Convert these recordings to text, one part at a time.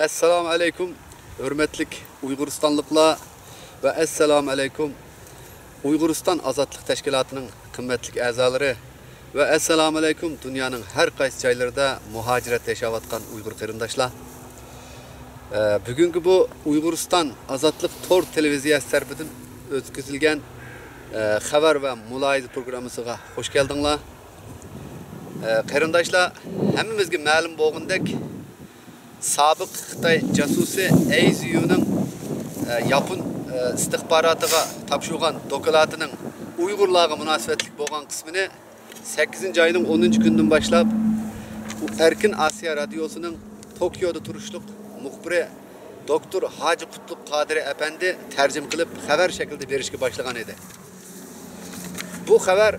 Assalamu alaikum, hürmetlik Uyguristanlıklar ve assalamu alaikum Uyguristan Azatlık Teşkilatı'nın kıymetli azaları ve assalamu alaikum dünyanın her qaysı joylarida muhacirat yaşayotgan Uygur qarindoshlar. Bugünkü bu Uyguristan Azatlık Tor televiziyasi tarafidan o'tkazilgan xabar ve muloyiza programmasiga hoş geldinglar. Qarindoshlar, hammamizga ma'lum bo'lgandek sobiq Xitoy jasusi AZU'ning Yapon istihbarotiga topshirgan doklatining Uyg'urlarga munosabatlik bo'lgan qismini 8-oyning 10-kunidan boshlab Erkin Asiya radiosining Tokyoda turishliq muxbiri doktor Hacı Qutluk Qadiri Efendi tarjim qilib xabar shaklida berishga boshlagan edi. Bu xabar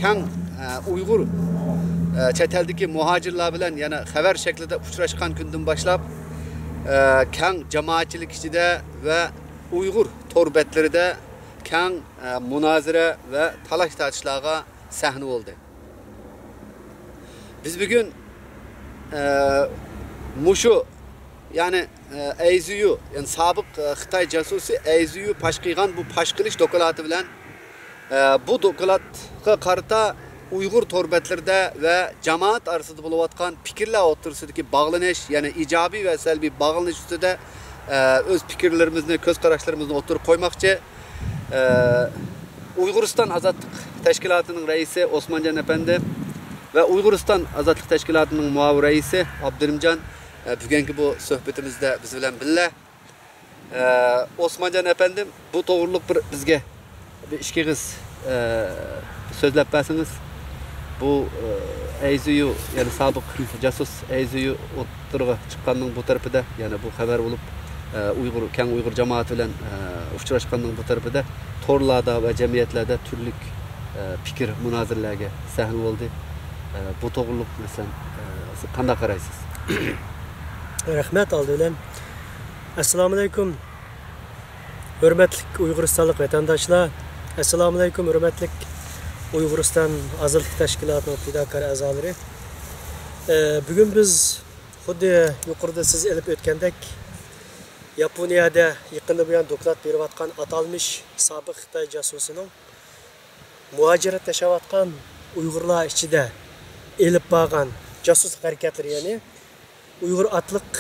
keng Uyg'ur chet eldagi muhojirlar bilan yana xabar shaklida uchrashgan kundan boshlab keng jamoatchilik ichida va Uyg'ur tor betlarida keng munozara va talash tortishlarga sahna bo'ldi. Biz bugun mushu yani AZU yani sobiq Xitoy jasusi AZU pash qilgan bu pash qilish doklati bilan bu doklatga qarata Uyghur torbetlerinde ve cemaat arasında bulunatkan fikirler oturusundaki bağlanış yani icabi ve selbi bağlanış üstünde öz fikirlerimizle, göz kararlarımızla oturup koymakçı Uyguristan Azatlık Teşkilatı'nın reisi Osmancan Efendi ve Uyguristan Azatlık Teşkilatı'nın muavir reisi Abdülümcan bugünkü bu sohbetimizde biz bilen billa. Osmancan Efendim bu doğruluk bir bizge bir işkiğiz sözlep versiniz. Bu AZU yani sobiq jasus AZU o'tirg'i chiqqanning bu tarafida yani bu xabar bo'lib keng Uyg'ur jamoati bilan uchrashganning bu tarafida torlarda va jamiyatlarda turli fikr munozaralarga sahna bo'ldi. Bu to'g'riliq masalan siz qanday qaraysiz? Rahmat oldidan. Assalomu alaykum. Hurmatli Uyg'uristonlik vatandoshlar. Assalomu alaykum hurmatli Uyguristan Azatlık Teşkilatı'nın fidakar azaları. Bugün biz xuddi yuqorida siz elib o'tgandek Yaponiyada yaqinda bu yan doklat berayotgan atalmış sobiq Xitoy jasusining muhojirat yashayotgan Uyg'urlar ichida elib borgan jasuslik harakatlari ya'ni Uyg'ur atliq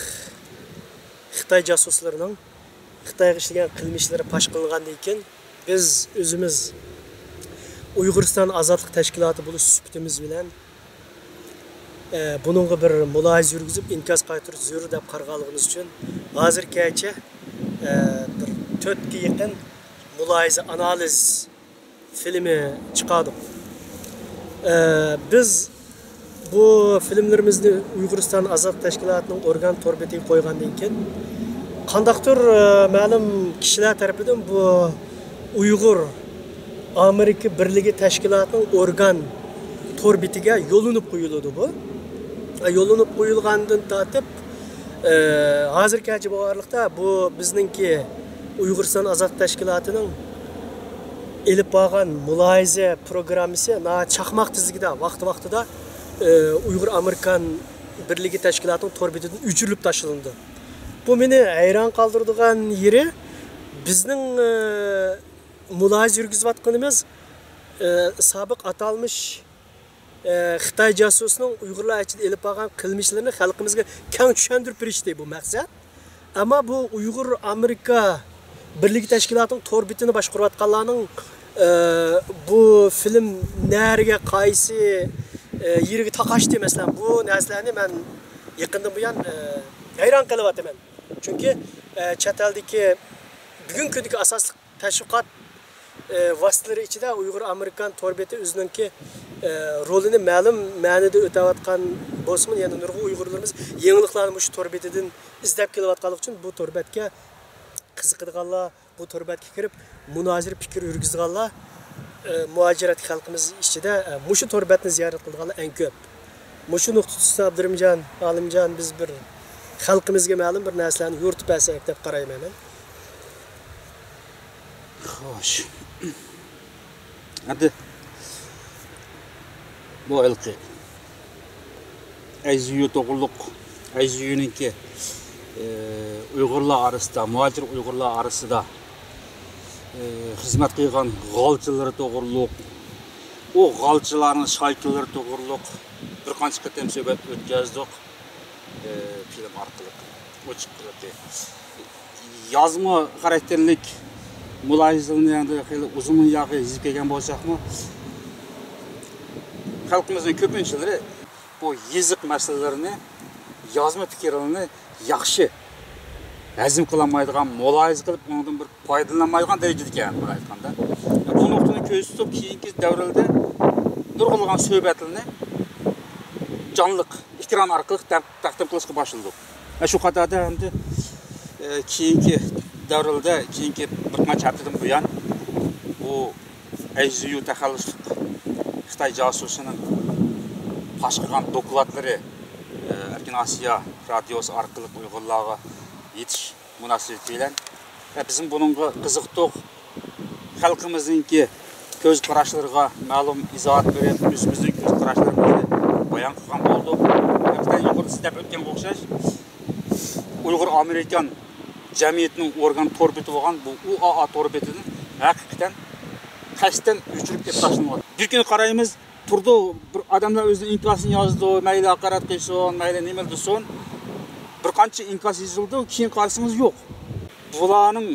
Xitoy jasuslarining Xitoyga ishlagan qilmishlari pash qilingandan keyin biz o'zimiz Uyguristan Azatlık Teşkilatı buluş sübtimiz bilen bununla bir muloyiza yurgizib inkaz qaytirish zarur deb qaralganimiz uchun hozirgacha bir 4 ga yaqin muloyiza analiz filmi chiqardik. Biz bu filmlerimizni Uyguristan Azatlık Teşkilatı'nın organ torbetiga qo'ygandan keyin qandaqdir ma'lum kishilar tarafidan bu Uyg'ur Amerika Birligi Teşkilatı'nın organ torbetiga yo'linib qo'yildi bu. Yo'linib qo'yilgandan tortib hozirgacha borliqda bu bizningki Uyg'uriston Azatlık Teşkilatı'nın elib borgan muloyiza programmasi chaqmoq tizligida vaqti-vaqtida Uyg'ur Amerikan Birligi Teşkilatı'nın torbetidan o'chirilib tashlanadi. Bu meni hayron qoldiradigan yeri bizning muloyiza yurgizayotganimiz sobiq atalmış Xitoy jasusining Uyg'urlar ichida elib borgan qilmishlarini xalqimizga keng tushuntirib berishdi bu maqsad. Ammo bu Uyg'ur Amerika Birligi Teşkilatı'nın torbetini boshqarayotganlarning bu film nariga qaysi yeriga taqashdi masalan bu narsalarni men yaqindan buyon hayron qilyapman. Chunki chet eldagi bugungi kundagi asosli tashviqot vositalar ichida Uyg'ur Amerikan torbeti o'zininki rolini ma'lum ma'noda o'tayotgan bo'lsin, yana nurg'un Uyg'urlarimiz yangiliklarni shu torbetidan izlab kelayotganligi uchun bu torbetga qiziqadiganlar, bu torbetga kirib munozara fikr yurgizganlar muhojirat xalqimiz ichida shu torbetni ziyorat qilganlar eng ko'p. Shu nuqtada Abdurrahimjon, Olimjon biz bir xalqimizga ma'lum bir narsalarni yo'rtib bersak deb qarayman. Xo'sh. Hadi. Bu ilqi. AZU to'g'riliq AZU'ningki Uyg'urlar arasida, muhacir Uyg'urlar arasida xizmat qilgan g'olchilar to'g'riliq, o g'olchilarning shaykillari to'g'riliq bir qancha qatam suhbat o'tkazdik film orqali. Ochiq qilib. Yozma xarakterlik mulohazalarni endi xeyli uzun yog'i yozib kelgan bo'lsakmi, xalqimizning ko'pinchilari bu yeziq masalalarini, yozma fikrlarini yaxshi hazm qilolmaydigan, mulohaza qilib, undan bir foydalanmaydigan darajada ekan bu aytganda. Bu nuqtani ko'z tutib, keyingi davrlarda nurg'ulg'an suhbatlarni jonliq ekran orqali taqdim qilishga boshladik. Shu qatorda endi keyingi davrlarda, keyingi bir qancha haftadan buyon bu AZU taxalluslik Xitoy josusining fosh qilgan dokladlari Erkin Asiya radiosi orqali Uyg'urlarga yetish munosabati bilan bizim bununla qiziqdik. Xalqimizningki ko'z qarashlariga ma'lum izohat berib, o'zimizning ko'z qarashlarimizni bayon qilgan bo'ldik. Xitoy yuqori istab o'tgan o'xshash Uyg'ur Amerikan jamiyatining organ torbeti bo'lgan bu UAA torbetini haqiqatan qasddan o'chirib ketib tashlangan. Bir kun qaraymiz, turdi bir odamlar o'zining inkosini yozdi, mayli haqorat qilsin, mayli nima desin. Bir qancha inkos yozildi, keyin qarasangiz yo'q. Bularning,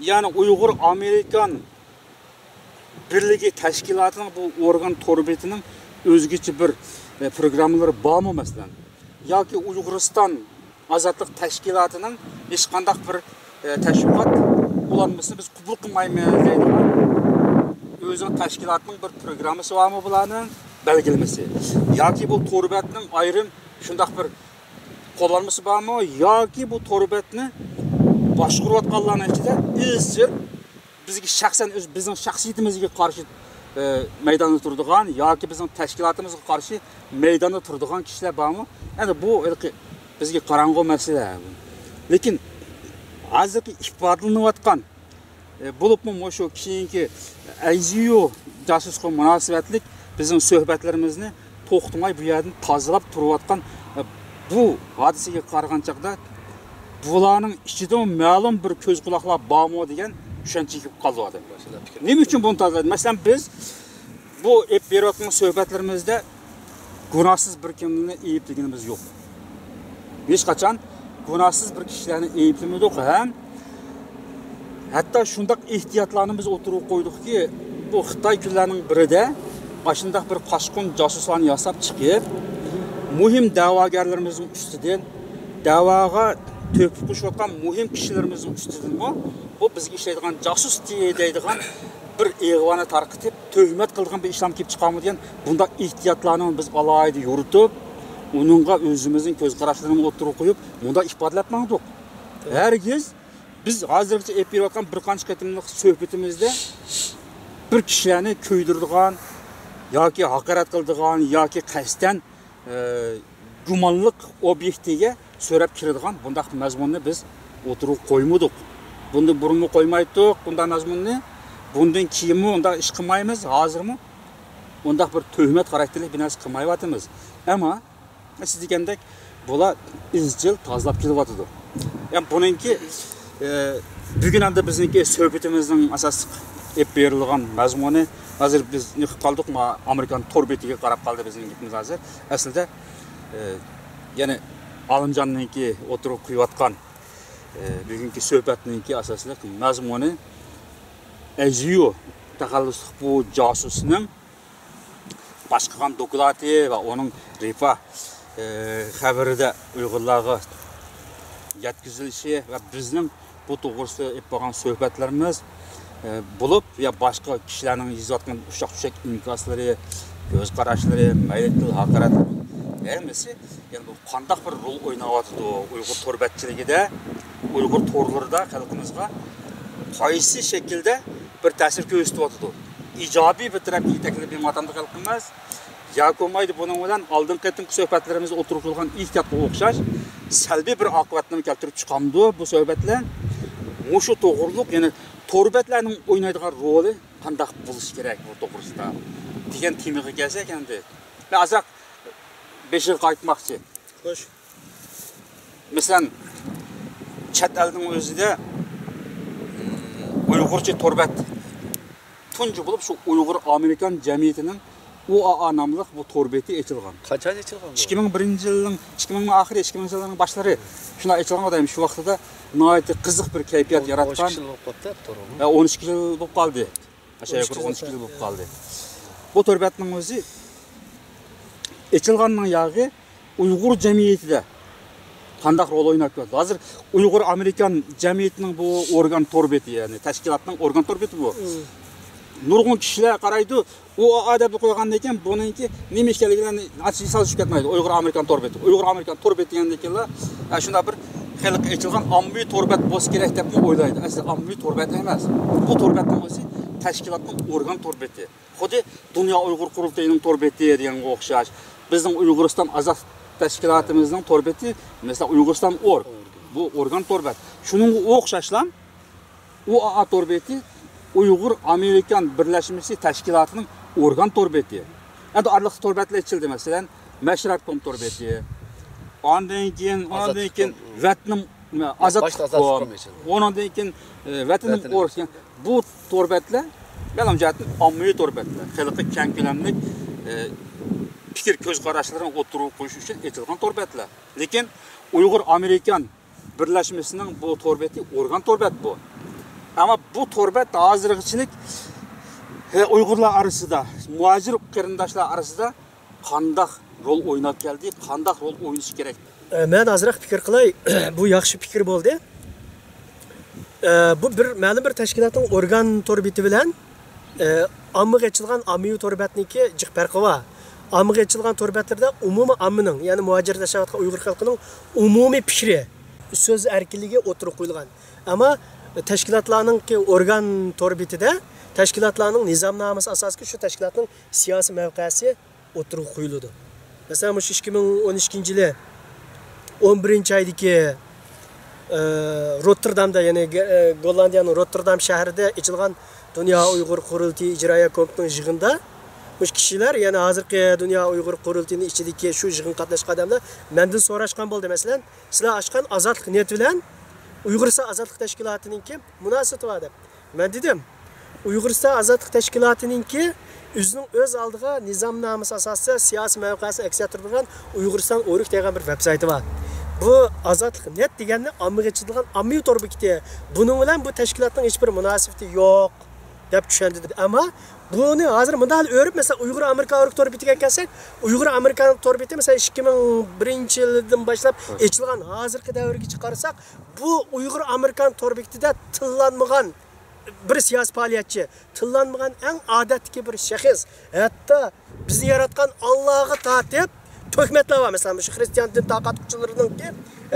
ya'ni Uyg'ur Amerikan birligi tashkilotining bu organ torbetining o'zgacha bir programmalari bormi masalan? Yoki Uyg'uriston ozodlik tashkilotining hech qanday bir tashviqot ulanmasini biz qabul qilmaymiz deydigan o'zining tashkilotining bir programmasi bormi bularning belgilamasi? Yoki bu torbetning ayrim shunday bir qo'llanmasi bormi? Yoki bu torbetni boshqarayotganlarning ichida izchil bizga shaxsan bizning shaxsiyatimizga qarshi maydonda turadigan yoki bizning tashkilotimizga qarshi maydonda turadigan kishilar bormi? Endi bu bizga qarang'u masala. Lekin hozirgi ifodalanayotgan bo'libmi shu keyingi AZU josusga munosabatlik bizning suhbatlarimizni to'xtamay bu yerdan tozalab turayotgan bu hodisaga qaragan chaqda bularning ichida ma'lum bir ko'z quloqlar bormi degan tushuncha kelib qoldi. Nima uchun buni tozaladi? Masalan, biz bu berayotgan suhbatlarimizda gunohsiz bir kimni ayblaganimiz yo'q. Hech qachon gunohsiz bir kishilarni ayblamadik ham. Hatto shunday ehtiyotlarni biz o'tirib qo'ydikki, bu Xitoy kunlarining birida shunday bir qochqin josuslarni yasab chiqib, muhim da'vogarlarimizning ustidan da'voga to'pib qo'shayotgan muhim kishilarimizning ustidan bu bizga ishlaydigan josus deydigan bir eg'voni tarqitib, tuhmat qilgan bir ishlam kelib chiqarmi degan bunday ehtiyotlarni biz alohida yuritib, uningga o'zimizning ko'z qarashlarini o'tirib qo'yib, bunda ifodalab Hergiz biz hozirgacha berayotgan bir qancha qatimliq suhbatimizda bir kishilarni ko'ydiradigan yoki haqorat qiladigan yoki qasddan gumonliq obyektiga so'rab kiradigan bunday mazmunni biz o'tirib qo'ymadik. Bunda burunni qo'ymaydik, bunday mazmunni bundan keyinmi unda ish qilmaymiz, hozirmi unda bir tuhmat xarakterli bir narsa qilmayotimiz. Ammo siz degandek bular izchil tozalab kelyapti. Yani buningki bugun ham bizningki suhbatimizning asosiy berilgan mazmuni hozir biz niqib qoldik, Amerikan torbetiga qarab qoldi bizning gapimiz hozir. Aslida ya'ni Alimjonningki o'tirib qo'yayotgan bugungi suhbatningki asosiy mazmuni AZU taxalluslik bu josusning boshqagan doklati va uning rifa xabarida Uyg'urlarga yetkazilishi va bizning bu to'g'risida bo'lgan suhbatlarimiz bo'lib, ya boshqa kishilarning yozayotgan ushaq-ushaq inkoslari, ko'z qarashlari, mayli haqorat hammasi yani bu qanday bir rol o'ynayapti Uyg'ur torbatchiligida, Uyg'ur torlarida xalqimizga qaysi shaklda bir ta'sir ko'rsatyapti. Ijobiy bir taraf yetakli bir vatanda xalqimiz yo'qolmaydi. Buning bilan oldin qatimki suhbatlarimizda o'tirib turgan ehtiyotga o'xshash salbiy bir oqibatni keltirib chiqamdi bu suhbatlar. Mushu to'g'riliq, ya'ni torbatlarning o'ynaydigan roli qanday bo'lishi kerak bu to'g'risida degan temaga kelsak endi. Men azaq 5 yil qaytmoqchi. Xo'sh. Masalan, chet elning o'zida Uyg'urcha torbat tunji bo'lib shu Uyg'ur Amerikan jamiyatining UAA nomli bu torbeti ochilgan. Qachon ochilgan bu? 2001-yilning 2000 oxiri, 2000-yilning boshlari shuna ochilgan odam shu vaqtida nihoyat qiziq bir kayfiyat yaratgan. 12 yil bo'lib qoldi. Aşağı yuqori 12 yil bo'lib qoldi. Bu torbetning o'zi ochilganning yog'i Uyg'ur jamiyatida qandaq rol o'ynab keldi. Hozir Uyg'ur Amerikan jamiyatining bu organ torbeti, ya'ni tashkilotning organ torbeti bu. Nurg'un kishilar qaraydi, u adab qo'ygandan keyin buningki nima ekanligini achchiq solishib ketmaydi. Uyg'ur Amerikan torbeti. Uyg'ur Amerikan torbeti degandan keyin shunda bir xalq ochilgan ommaviy torbat bo'lsa kerak deb o'ylaydi. Aslida ommaviy torbat emas. Bu torbatning o'zi tashkilotning organ torbeti. Xuddi Dunyo Uyg'ur qurultayining torbeti deganga o'xshash. Bizning Uyg'uriston azad tashkilotimizning torbeti, mesela Uyg'uriston org. Bu organ torbat. Shuning o'xshashlar UAA torbeti Uyg'ur Amerikan birlashmasi tashkilotining organ torbeti. Endi arliq torbatlar ichildi, masalan, Mashrabkom torbeti. Ondan keyin Vatnim azadkom. Ondan keyin Vatnim org. Bu torbatlar belamjatni ommaviy torbatlar. Xalqqa keng ko'lamli fikr ko'z qarashlarini o'tirib qo'yish uchun etilgan torbatlar. Lekin Uyg'ur Amerikan birlashmasining bu torbeti organ torbat bu. Ama bu torbat hozirgichilik Uyg'urlar orasida, muhojir qarindoshlar orasida qandaq rol o'ynab keldi, qandaq rol o'ynashi kerak. Men ozroq fikr qilay, bu yaxshi fikr bo'ldi. Bu bir ma'lum bir tashkilotning organ torbeti bilan ommaga ochilgan ommaviy torbatniki jiq farqi bor. Ommaga ochilgan torbatlarda umumiy ommaning, ya'ni muhojir yashayotgan Uyg'ur xalqining umumiy fikri, so'z erkinligi o'tirib qo'yilgan. Ama tashkilotlarning organ torbetida tashkilotlarning nizomnomasi asosida shu tashkilotning siyosiy mavqesi o'tirib qo'yiladi. Masalan, shu 2012-yili 11-oydagi Rotterdamda, ya'ni Gollandiyaning Rotterdam shahrida ochilgan Dunyo Uyg'ur qurultiyi ijroiya komiteting yig'inida bu kishilar, ya'ni hozirgi Dunyo Uyg'ur qurultiyining ichidagi shu yig'in qatnashgan odamlar mendan so'rashgan bo'ldi. Masalan, sizlar ochgan ozodlik niyati bilan Uyg'uriston azodlik tashkilotininki munosabati bor deb. Men dedim, Uyg'uriston azodlik tashkilotininki o'zining o'z oldiga nizomnomasi asosida siyosiy mavqesini aks ettirgan Uyg'uriston o'rik degan bir veb-sayti bor. Bu azodlik net deganni ommaga chiqilgan ommaviy torbeti. Buning bilan bu tashkilotning hech bir munosabati yo'q deb tushundim. Ammo buni hozir bunday o'rib, mesela Uyg'ur Amerikan o'rik torbetiga kelsak, Uyg'ur Amerikan torbeti mesela 2001-yildan boshlab ochilgan hozirgi davrga chiqarsak, bu Uyg'ur Amerikan torbetida tillanmagan bir siyosiy faoliyatchi, tillanmagan eng odatdagi bir shaxs, hatto bizni yaratgan Allohga tatib töhmetlar var. Mesela şu Hristiyan din taqatçılarınınki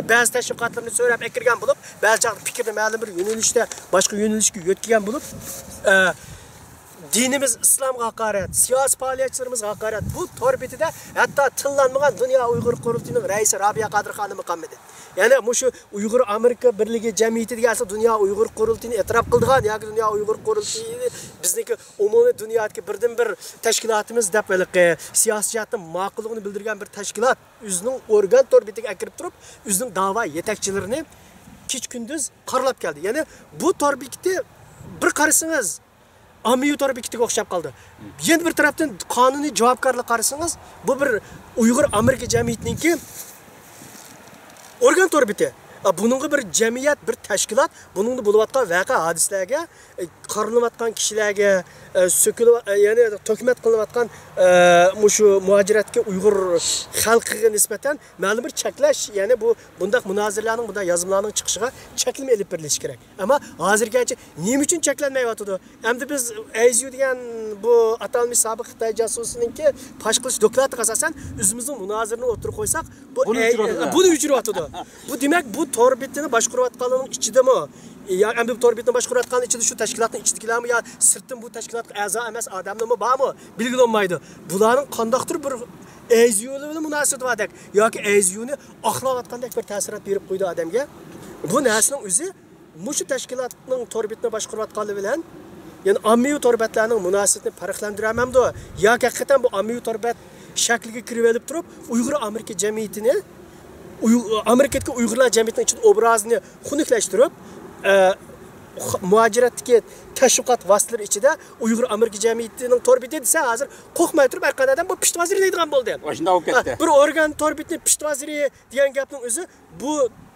ba'zi tashviqotlarni so'rab ekirgan bo'lib, ba'zi fikrni ma'lum bir yo'nalishda boshqa yo'nalishga yo'tgan bo'lib, dinimiz İslamga haqorat, siyosiy faoliyatchilarimizga haqorat. Bu torbetida hatto tillanmagan Dunyo Uyg'ur qurultiyining raisi Robiya Qodir xonim muqammidi. Ya'ni shu Uyg'ur Amerika birligi jamiyatiga asl Dunyo Uyg'ur qurultiyini e'tirof qildigan, yoki Dunyo Uyg'ur qurultiyini bizniki umumiy dunyodagi birdan bir tashkilotimiz deb siyosatning ma'qulligini bildirgan bir tashkilot o'zining organ torbetiga akirib turib, o'zining da'vo yetakchilarini kech kunduz qarlab keldi. Ya'ni bu torbetni bir qarasangiz ommaviy torbetiga o'xshab qoldi. Endi bir tarafdan qonuniy javobgarlik qarasangiz, bu bir Uyg'ur Amerika jamiyatininki organ torbeti. Buningga bir jamiyat, bir tashkilot, buningda bo'layotgan voqea hodisalarga, qarilayotgan kishilarga, so'kilib, ya'ni to'kmat qilinayotgan shu muhojiratga Uyg'ur xalqiga nisbatan ma'lum bir cheklash, ya'ni bu bundaq munozirlarning, bundaq yozimlarning chiqishiga cheklama elib berilishi kerak. Ammo hozirgacha nima uchun cheklanmayapti? Endi biz AZU degan bu atalmish sobiq Xitoy jasusininki fosh qilish doklatiga asosan o'zimizning munozirini o'tirib qo'ysak, buni uchirayapti. Bu demak bu torbetini boshqarayotganlarning ichidami? Ya endi torbetni boshqarayotgan ichida shu tashkilotning ichidagilarmi yo sirtdan bu tashkilotga a'zo emas odamlarmi bormi? Belgilanmaydi. Bularning qandaqdir bir AZU bilan munosabati bor dek yoki AZUni oqlayotgandek bir ta'sirot berib qo'ydi odamga. Bu narsaning o'zi shu tashkilotning torbetni boshqarayotganligi bilan, ya'ni ommaviy torbatlarning munosabatini farqlantiramamdi. Yoki haqiqatan bu ommaviy torbat shakliga kirib olib turib, Uyg'ur Amerika jamiyatini Amerikadagi Uyg'urlar jamiyatining ichida obrazini xunuklashtirib, muajiratdagi tashviqot vositalari ichida Uyg'ur Amerika jamiyatining torbiti desa, hozir qo'rqmay turib har qanday odam bu pishti vaziri deydigan bo'ldi. Shunda olib ketdi. Bir organ torbitni pishti vaziri degan gapning o'zi bu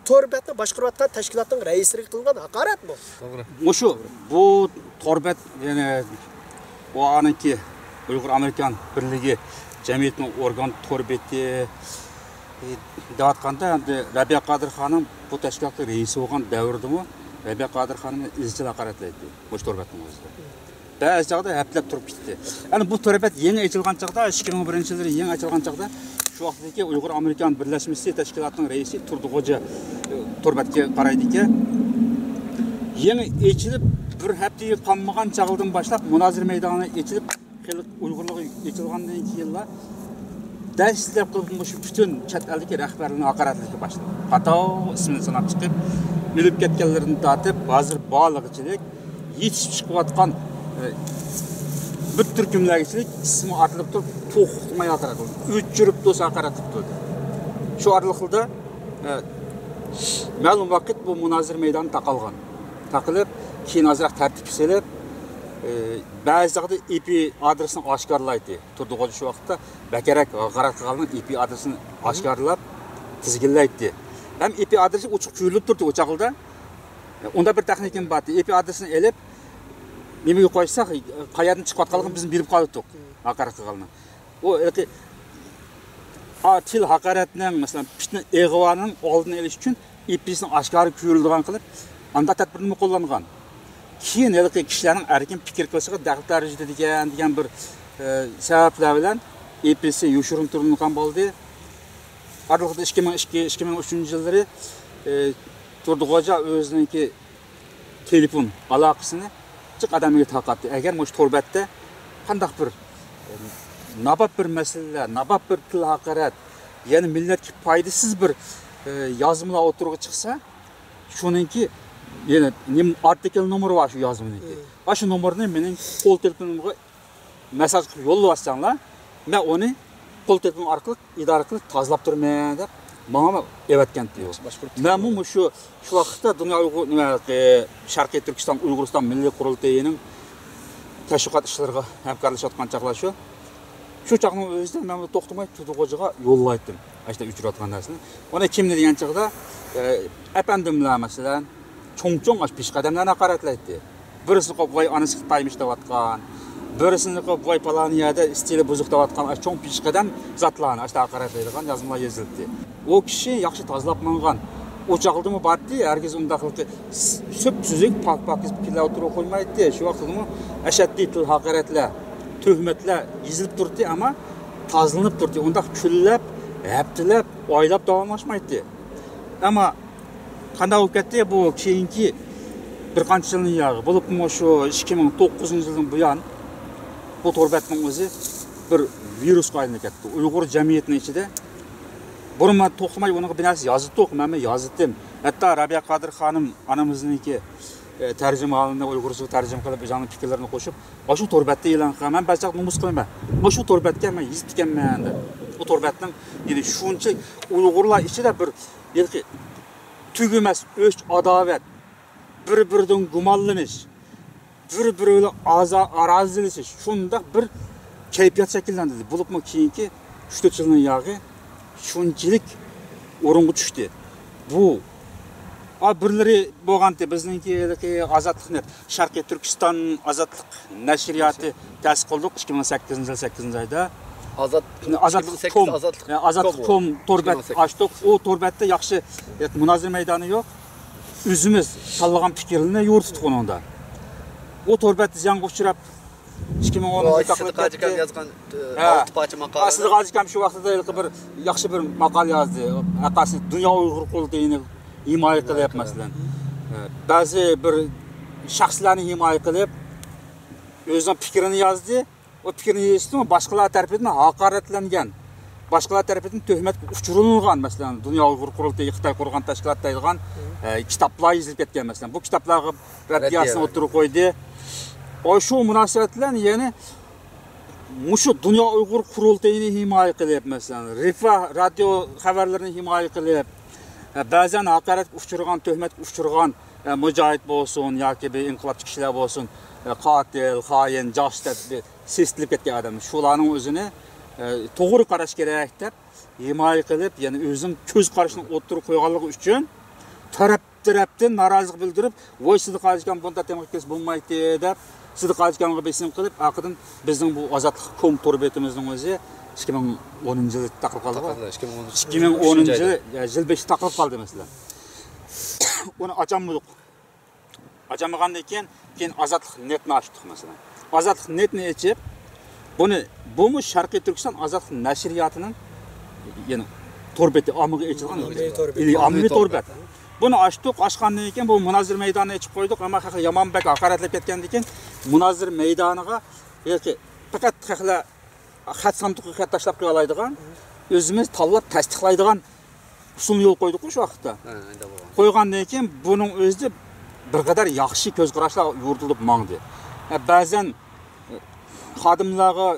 torbatni boshqarayotgan tashkilotning raisligiga qilgan haqorat bu. To'g'ri. Shu bu torbat, ya'ni bu aniki Uyg'ur Amerikan birligi jamiyatining organ torbeti deyotganda endi Rabiya Qodir xonim bu tashkilotning raisi bo'lgan davrdimi? Rabiya Qodir xonimni izchil haqoratlaydi bu torbatning o'zida. Ba'zi joyda haplab turib ketdi. Ya'ni bu torbat yangi ochilgan chaqda 2001-yilda yangi ochilgan chaqda shu vaqtdagi Uyg'ur Amerikan birlashmasi tashkilotining raisi Turdig'o'ja torbatga qaraydi-ki, yangi ochilib bir haftaga qolmagan chaqildan boshlab munozir maydoni ochilib, Uyg'urlar ochilgandan keyinlar dastlab qilib shu butun chet eldagi rahbarlarni haqoratlikka boshladi. Qato ismini sanab chiqib, o'lib ketganlarni tortib, hozir bog'lig'ichilik yetishib chiqayotgan bir turkumlarchilik ismi atilib turib, to'xtamay haqorat qildi. O'chirib to'sa haqorat qildi. Shu oraliqda ma'lum vaqt bu munozir maydoni taqalgan. Taqilib, keyin ozroq tartib selib, ba'zida IP adresini oshkorlaydi. Turdig'o'ja shu vaqtda bakarak haqorat qilganning IP adresini oshkorlab, tizginlaydi. Hem IP adresi uçuk çürülüp durdu o çakılda. Onda bir texnikim vardı. IP adresini elip, yemeği koysak, kayadın çıkıp kalırken bizim bilip kalıyorduk. Hakaret kılığına. O til hakaretinin, mesela piştin eğvanın aldığını eliş için IP'sinin aşkarı küyüldüğün kılıp, anda tedbirini kullanılan. Keyin kişilerin erken fikir kılışığı dağıt derecede diyen bir sebepler bilen IP'si yuşurun turunluğun boldu. Aralıqda 2002-2003 yılları Turdig'o'ja o'zininki telefon aloqasini chiq odamga taqatdi. Agar mana shu torbatda qanday bir nabab bir masalalar, nabab bir til haqorat, ya'ni millatga foydasiz bir yozimlar o'tirg'i chiqsa, shuningki yana artikel nomeri bor shu yozimniki. Va shu nomerni mening qo'l telefonimga mesaj qilib yo'llasanlar, men uni qo'l telefon orqali idora qilib tozalab turman deb menga evatgan diyor. Men bu shu vaqtda Dunyo Uyg'ur Sharqiy Turkiston Uyg'uriston Milliy qurultayining tashviqot ishlariga hamkorlashayotgan chaqlar shu. Shu chaqning o'zida men to'xtamay Turdig'o'jaga yo'llaydim. Ashta uchratgan narsani. Ona kimni degan chaqda apandimlar masalan cho'ng-cho'ng peshqadamlarni haqoratlaydi. Birisi qo'yib voy onasi Xitoymish deyotgan. Birisini qo'yib voy Poloniyada stili buzuq deyotgan cho'ng peshqadam zotlarni ashta haqoratlaydigan yozmalar yozildi. O kishi yaxshi tozalab mangan. O chaqildimi bordi, hargiz undaqlikka söp-süzük pak-pakiz fikirlar o'tirib qo'ymaydi. Shu vaqtda ashaddiy til haqoratlar, tuhmatlar yozilib turdi, ammo tozalanib turdi. Undaq kunlab, haftalab, oylab davomlashmaydi. Ammo qanday bo'lib ketdi bu keyingi bir qancha yilning yog'i bo'lib shu 2009-yildan buyon bu torbatning o'zi bir virusga aylanib ketdi. Uyg'ur jamiyatining ichida burma to'xtamay uni binasi yozib to'qmamay yozdim. Hatto Rabiya Qodir xonim onamizniki tarjimalarni uyg'urcha tarjima qilib o'zining fikrlarini qo'shib, shu torbatda e'lon qilman, bachaq numus qilmayman. Shu torbatga men yozib ekanman deb. Bu torbatning ya'ni shuncha uyg'urlar ichida bir tugumas o'ch adovat, bir-biridan gumonlanish, bir-biri bilan arazlashish, shunda bir kayfiyat shakllandi. Bo'libmi keyingi 3-4 yilning yog'i shunchalik o'ringa tushdi. Bu birlari bo'lganda bizningki Ozodlikni Sharqiy Turkiston Ozodlik nashriyati ta'sis qildik 2008-yil 8-oyda. Ozodlik.com torbat ochdik. O torbatda yaxshi munozir maydoni yo'q. O'zimiz tanlagan fikrlarni yo'ritdik unda. O torbat ziyanga uchrab 2010-yilda Qazikam yozgan 6 parcha maqola. Aslida Qazikam shu vaqtda bir yaxshi bir maqola yozdi. Aqasi Dunyo Uyg'ur qurultayini himoya qilib masalan. Ba'zi bir shaxslarni himoya qilib o'zining fikrini yozdi. O fikrini yozdi, boshqalar tarafidan haqoratlangan, boshqalar tarafidan tuhmatga uchirilgan masalan Dunyo Uyg'ur qurultayi Xitoy qurgan tashkilot deydigan kitoblar yozilib ketgan masalan. Bu kitoblarga raddiyasini o'tirib qo'ydi. Shu munosabatlar ya'ni mushu Dunyo Uyg'ur qurultayini himoya qilib masalan, Rifa radio xabarlarini himoya qilib Ba'zan haqoratga uchragan, tuhmatga uchragan mujohid bo'lsin yoki bir inqilobchi kishilar bo'lsin, qotil, xoin, josus deb sestilib ketgan odam. Shularning o'zini to'g'ri qarash kerak deb himoya qilib, ya'ni o'zim ko'z qarashini o'ttirib qo'yganligi uchun tarafdan norozilik bildirib, "Voy, sizni qilgan bunda temizlik bo'lmaydi" deb sizni qilganga besim qilib, aqidin bizning bu ozodlik kom torbetimizning o'zi 2010-yilda taqib qoldi. 2010-yil 5 taqib qoldi masalan. Uni ochamidik. Ochamagandan keyin ozodlik netni ochdik masalan. Ozodlik netni ochib, bu Sharqiy Turkiston ozodlik nashriyotining ya'ni torbeti ommaga ochilgan ommaviy torbet. Buni ochdik, ochgandan keyin bu munozir maydoniga chiqib qo'ydik, ammo haqi Yomonbek haqoratlab ketgandan keyin munozir maydoniga yoki faqat haqla xat sanduqqa xat tashlab qo'ya oladigan, o'zimiz tanlab tasdiqlaydigan usul yo'l qo'ydik o'sha vaqtda. Qo'ygandan keyin buning o'zida bir qadar yaxshi ko'z qarashlar yuritilib mangdi. Ba'zan xodimlarga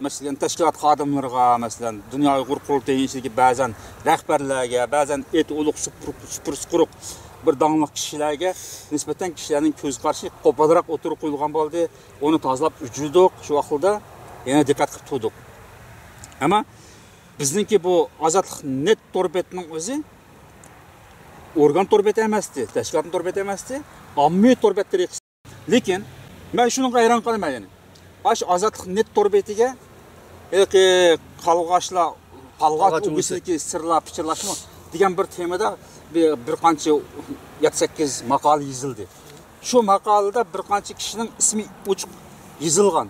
masalan tashkilot xodimlariga, masalan Dunyo Uyg'ur qurultayidagi ba'zan rahbarlarga, ba'zan ulug' supur bir dangliq kishilarga nisbatan kishilarning ko'z qarashi qo'polroq o'tirib qo'yilgan bo'ldi. Uni tozalab ujudik, shu vaqtda yana diqqat qilib turdik. Ammo bizningki bu ozodlik net torbetining o'zi organ torbeti emasdi, tashkilotning torbeti emasdi, ommaviy torbet tariqasi. Lekin men shunga hayron qolmayman yani. Ash ozodlik net torbetiga yoki qalg'ashlar, palg'at ugisidagi sirlar, pichirlashmi degan bir temada bir qancha 7-8 maqola yozildi. Shu maqolada bir qancha kishining ismi ochiq yozilgan.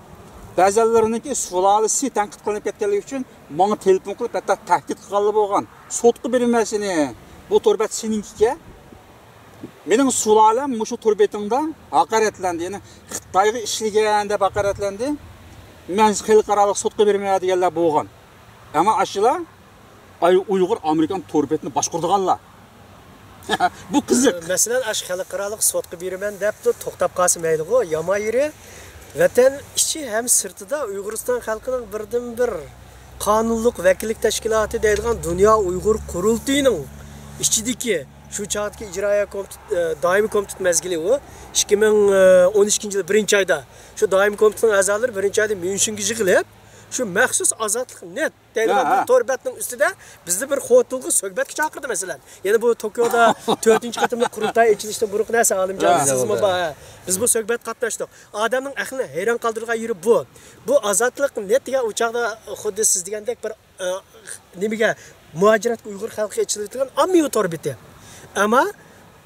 Ba'zilariniki sulolasi tanqid qilinib ketganligi uchun menga telefon qilib hatto tahdid qilganlar bo'lgan. Sotqi bermasini, bu torbet seninkiga. Mening sulolam shu torbetingda haqoratlandi, ya'ni Xitoyga ishlagan deb haqoratlandi. Men xalqaro sotqi bermaydiganlar bo'lgan. Ammo ashular Uyg'ur Amerikan torbetini boshqardiganlar. Bu qiziq. Masalan, ash xalqaroliq sotqi beraman debdi, to'xtab qolsa mayli-ku, yomon yeri. Vatan ichi ham sirtida Uyg'uriston xalqining birdan-bir qonunliq vakillik tashkiloti deydigan Dunyo Uyg'ur qurultayining ichidagi shu chaqdagi ijroiya doimiy komitet mazgili u 2012-yil 1-oyda shu doimiy komitetning a'zolari 1-oyda Myunxenga yig'ilib shu maxsus ozodlik net deydigan bir torbetning ustida bizni bir xo'tilg'i suhbatga chaqirdi masalan. Yana bu Tokioda 4-qatimli qurultay ochilishdan burun narsa olimjon sizmi bor. Biz bu suhbat qatnashdik. Odamning aqlini hayron qoldirgan yeri bu. Bu ozodlik net degan uchoqda xuddi siz degandek bir nimaga muajirat Uyg'ur xalqi ochiladigan ommaviy torbeti. Ama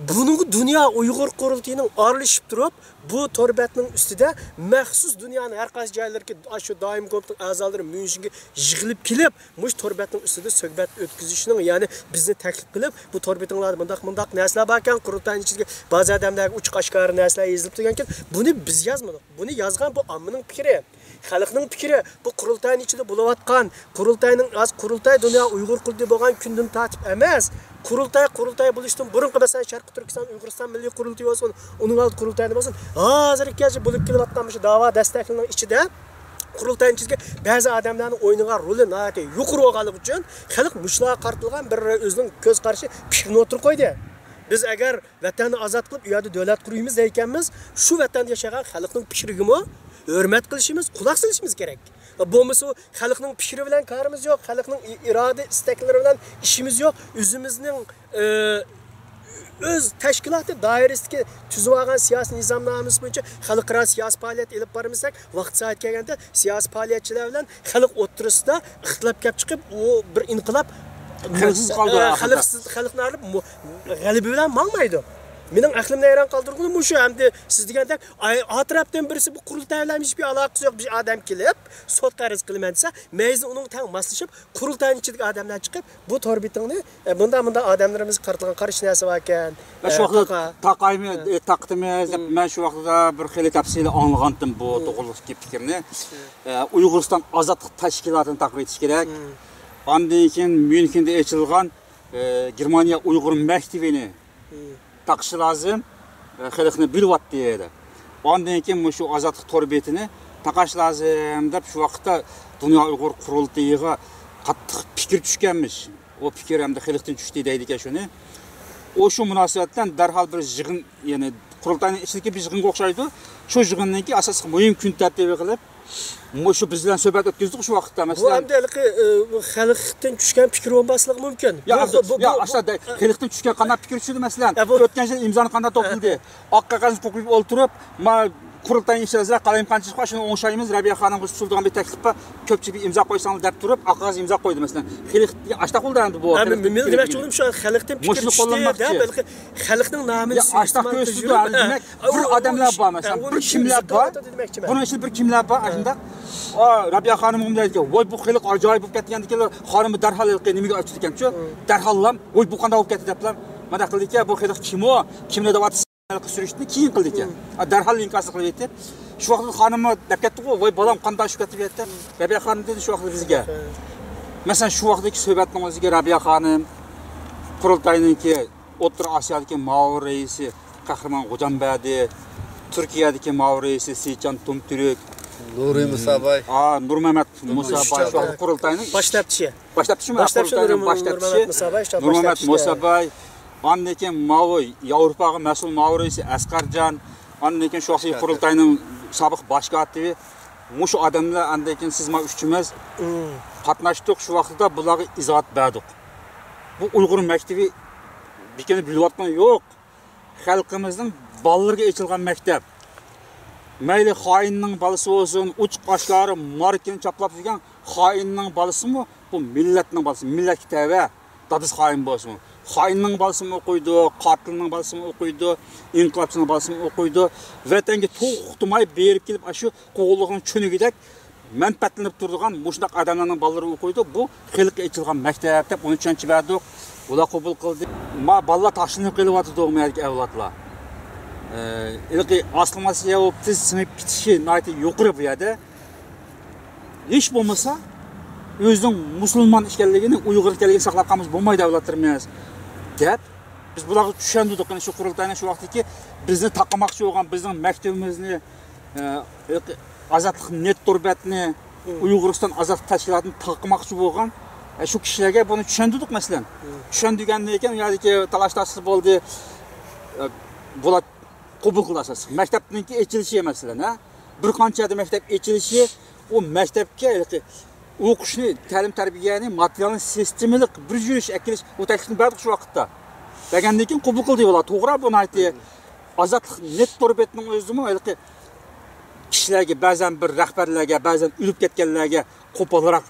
bunu Dunyo Uyg'ur qurultayining aralashib turib, bu torbetning ustida maxsus dunyoning har qaysi joylariga shu doim komitet a'zolari Myunxenga yig'ilib kelib, mush torbetning ustida suhbat o'tkazishning, ya'ni bizni taklif qilib, bu torbetinglarda mundaq narsalar bor ekan, qurultayning ichiga ba'zi odamlarga uch qashqar narsalar yozilib turgan ekan, buni biz yozmadik. Buni yozgan bu ommaning fikri. Xalqning fikri bu qurultayning ichida bo'layotgan, qurultay Dunyo Uyg'ur qurultayi bo'lgan kundan tartib emas. Qurultay bo'lishdan burungi masalan Sharqiy Turkiston, Uyg'uriston milliy qurultayi bo'lsin, uning oldi qurultay bo'lsin. Hozirgacha bo'lib kelayotgan shu da'vo dastaklarning ichida qurultayning ichiga ba'zi odamlarning o'ynagan roli nihoyatda yuqori bo'lganligi uchun xalq mushlar qartilgan bir o'zining ko'z qarashi fikrini o'tirib qo'ydi. Biz agar vatanni ozod qilib, u yerda davlat quramiz deyotganmiz, shu vatanda yashagan xalqning fikrigimi hurmat qilishimiz, quloq solishimiz kerak. Bo'lmasa xalqning fikri bilan karimiz yo'q, xalqning iroda istaklari bilan ishimiz yo'q. O'zimizning o'z tashkiloti doirasidagi tuzib olgan siyosiy nizomnomamiz bo'yicha xalqaro siyosiy faoliyat olib boramisak, vaqt soat kelganda siyosiy faoliyatchilar bilan xalq o'tirisida ixtilof kelib chiqib, u bir inqilob xalqni olib g'alaba bilan mangmaydi. Mening aqlimni hayron qoldirganim shu hamda siz degandek atrofdan birisi bu qurultaylar hech bir aloqasi yo'q bir odam kelib sot qarz qilaman desa, mayli uning tang moslashib qurultayning ichidagi odamlar chiqib bu torbetingni bunda odamlarimiz qartilgan qarish narsa bor ekan. Shu vaqtda taqdimiz men shu vaqtda bir xil tafsili anglagandim bu to'g'riliq fikrni. Uyg'uriston ozodlik tashkilotini taqdim etish kerak. Ondan keyin Myunxenda ochilgan Germaniya Uyg'ur maktabini taqishi lozim, xalqni bilyapti dedi. Ondan keyin shu ozodlik torbetini taqash lozim deb shu vaqtda Dunyo Uyg'ur qurultayiga qattiq fikr tushganmish. o fikir hamda xilqdan tushdi deydi ekan shuni. O shu munosabatdan darhol bir yig'in, ya'ni qurultayning ichidagi bir yig'inga o'xshaydi. Shu yig'inninki asosiy muhim kun tartibi qilib, shu biz bilan suhbat o'tkazdik shu vaqtda Bu masalan. hamdaligi xalqdan tushgan fikr bo'lmasligi mumkin. Ya aslida xilqdan tushgan qanday fikr tushdi masalan? O'tgan yil imzoni qanday topildi? Oq qog'oz qo'yib o'ltirib, qurultay ishlarida qalayim qancha chiqib, shuni o'ngshaymiz. Rabiya xonimga usuldigan bir taklifga ko'pchilik imzo qo'ysangiz deb turib, oq qog'oz imzo qo'ydi masalan. Xilqga ashta qo'lda endi bu. Men demoqchi bo'ldim, shu xalqdan fikr tushdi, balki xalqning nomini ashta qo'yishdi demak, bir odamlar bor masalan, bir kimlar bor. Buning ichida bir kimlar bor, shunda Rabiya xonim deydi, "Voy bu xilq ajoyib bo'lib ketgandikan, xonimni darhol nimaga ochdi ekan-ku? Darhollam, voy bu qanday bo'lib ketdi deblar. Mana qildiki, bu xilq kim o? Kimlar deyapti? Surishni keyin qildi ekan. Darhol inkos qilib aytib, shu vaqtda xonimni deb ketdi-ku, "Voy bolam qanday shu ketib ketdi?" Rabiya xonim dedi shu vaqtda bizga. Masalan, shu vaqtdagi suhbatning o'ziga Rabiya xonim qurultayniki O'rta Osiyodagi Ma'mur raisi Qahramon G'o'jambadi, Turkiyadagi Ma'mur raisi Seychan Tumturuk, Nuriy Musabay, Nurmamat Musabay shu qurultayning boshlabchi. Nurmamat Musabay, ondan keyin Yevropaga mas'ul Ma'mur raisi Asqarjon, ondan keyin shu vaqtdagi qurultayning sobiq bosh kotibi, shu odamlar ondan keyin siz men uchimiz qatnashdik, shu vaqtda bularga izohat berdik. Bu Uyg'ur maktabi bekinib bilayotgan yo'q. Xalqimizning bolalarga ochilgan maktab. Mayli xoinning balasi bo'lsin, uch qoshqari markini chaplab yurgan xoinning balasimi, bu millatning balasi, millatga tava, dadis xoin bo'lsin. Xoinning balasini o'qiydi, qotilning balasini o'qiydi, inqilobchining balasini o'qiydi. Vatanga to'xtamay berib kelib, shu qo'g'liqning chunigidek manfaatlanib turgan mushunday odamlarning bolalari o'qiydi. Bu xalqqa ochilgan maktab deb uni tushuncha berdik. Ular qabul qildi. Bolalar tashlanib qelyapti o'g'maylik avlodlar. Ilqi aslamasiya bo'lib tez sinib ketishi nayt yuqori bu yerda. Hech bo'lmasa o'zining musulmon ekanligini, Uyg'ur ekanligini saqlab qolamiz bo'lmaydi avlodlarimiz. Deb biz bularga tushundik, ya'ni shu qurultayning shu vaqtdagi bizni taqamoqchi bo'lgan bizning maktabimizni, Ozodlik net turbatni, Uyg'uriston ozodlik tashkilotini taqamoqchi bo'lgan shu kishilarga buni tushundik masalan. Tushundigandan keyin yo'liki talash-tashvish bo'ldi. Bular qabul qilasiz. Maktabningki ochilishi masalan, bir qancha maktab ochilishi, u maktabga o'qishni, ta'lim-tarbiyani materialni sistemalik bir yurish, akilish, u taklifni berdik shu vaqtda. Degandan keyin qabul qildi bular. To'g'ri buni aytdi. Ozodlik net turbatning o'zimi kishilarga ba'zan bir rahbarlarga, ba'zan o'lib ketganlarga qo'polroq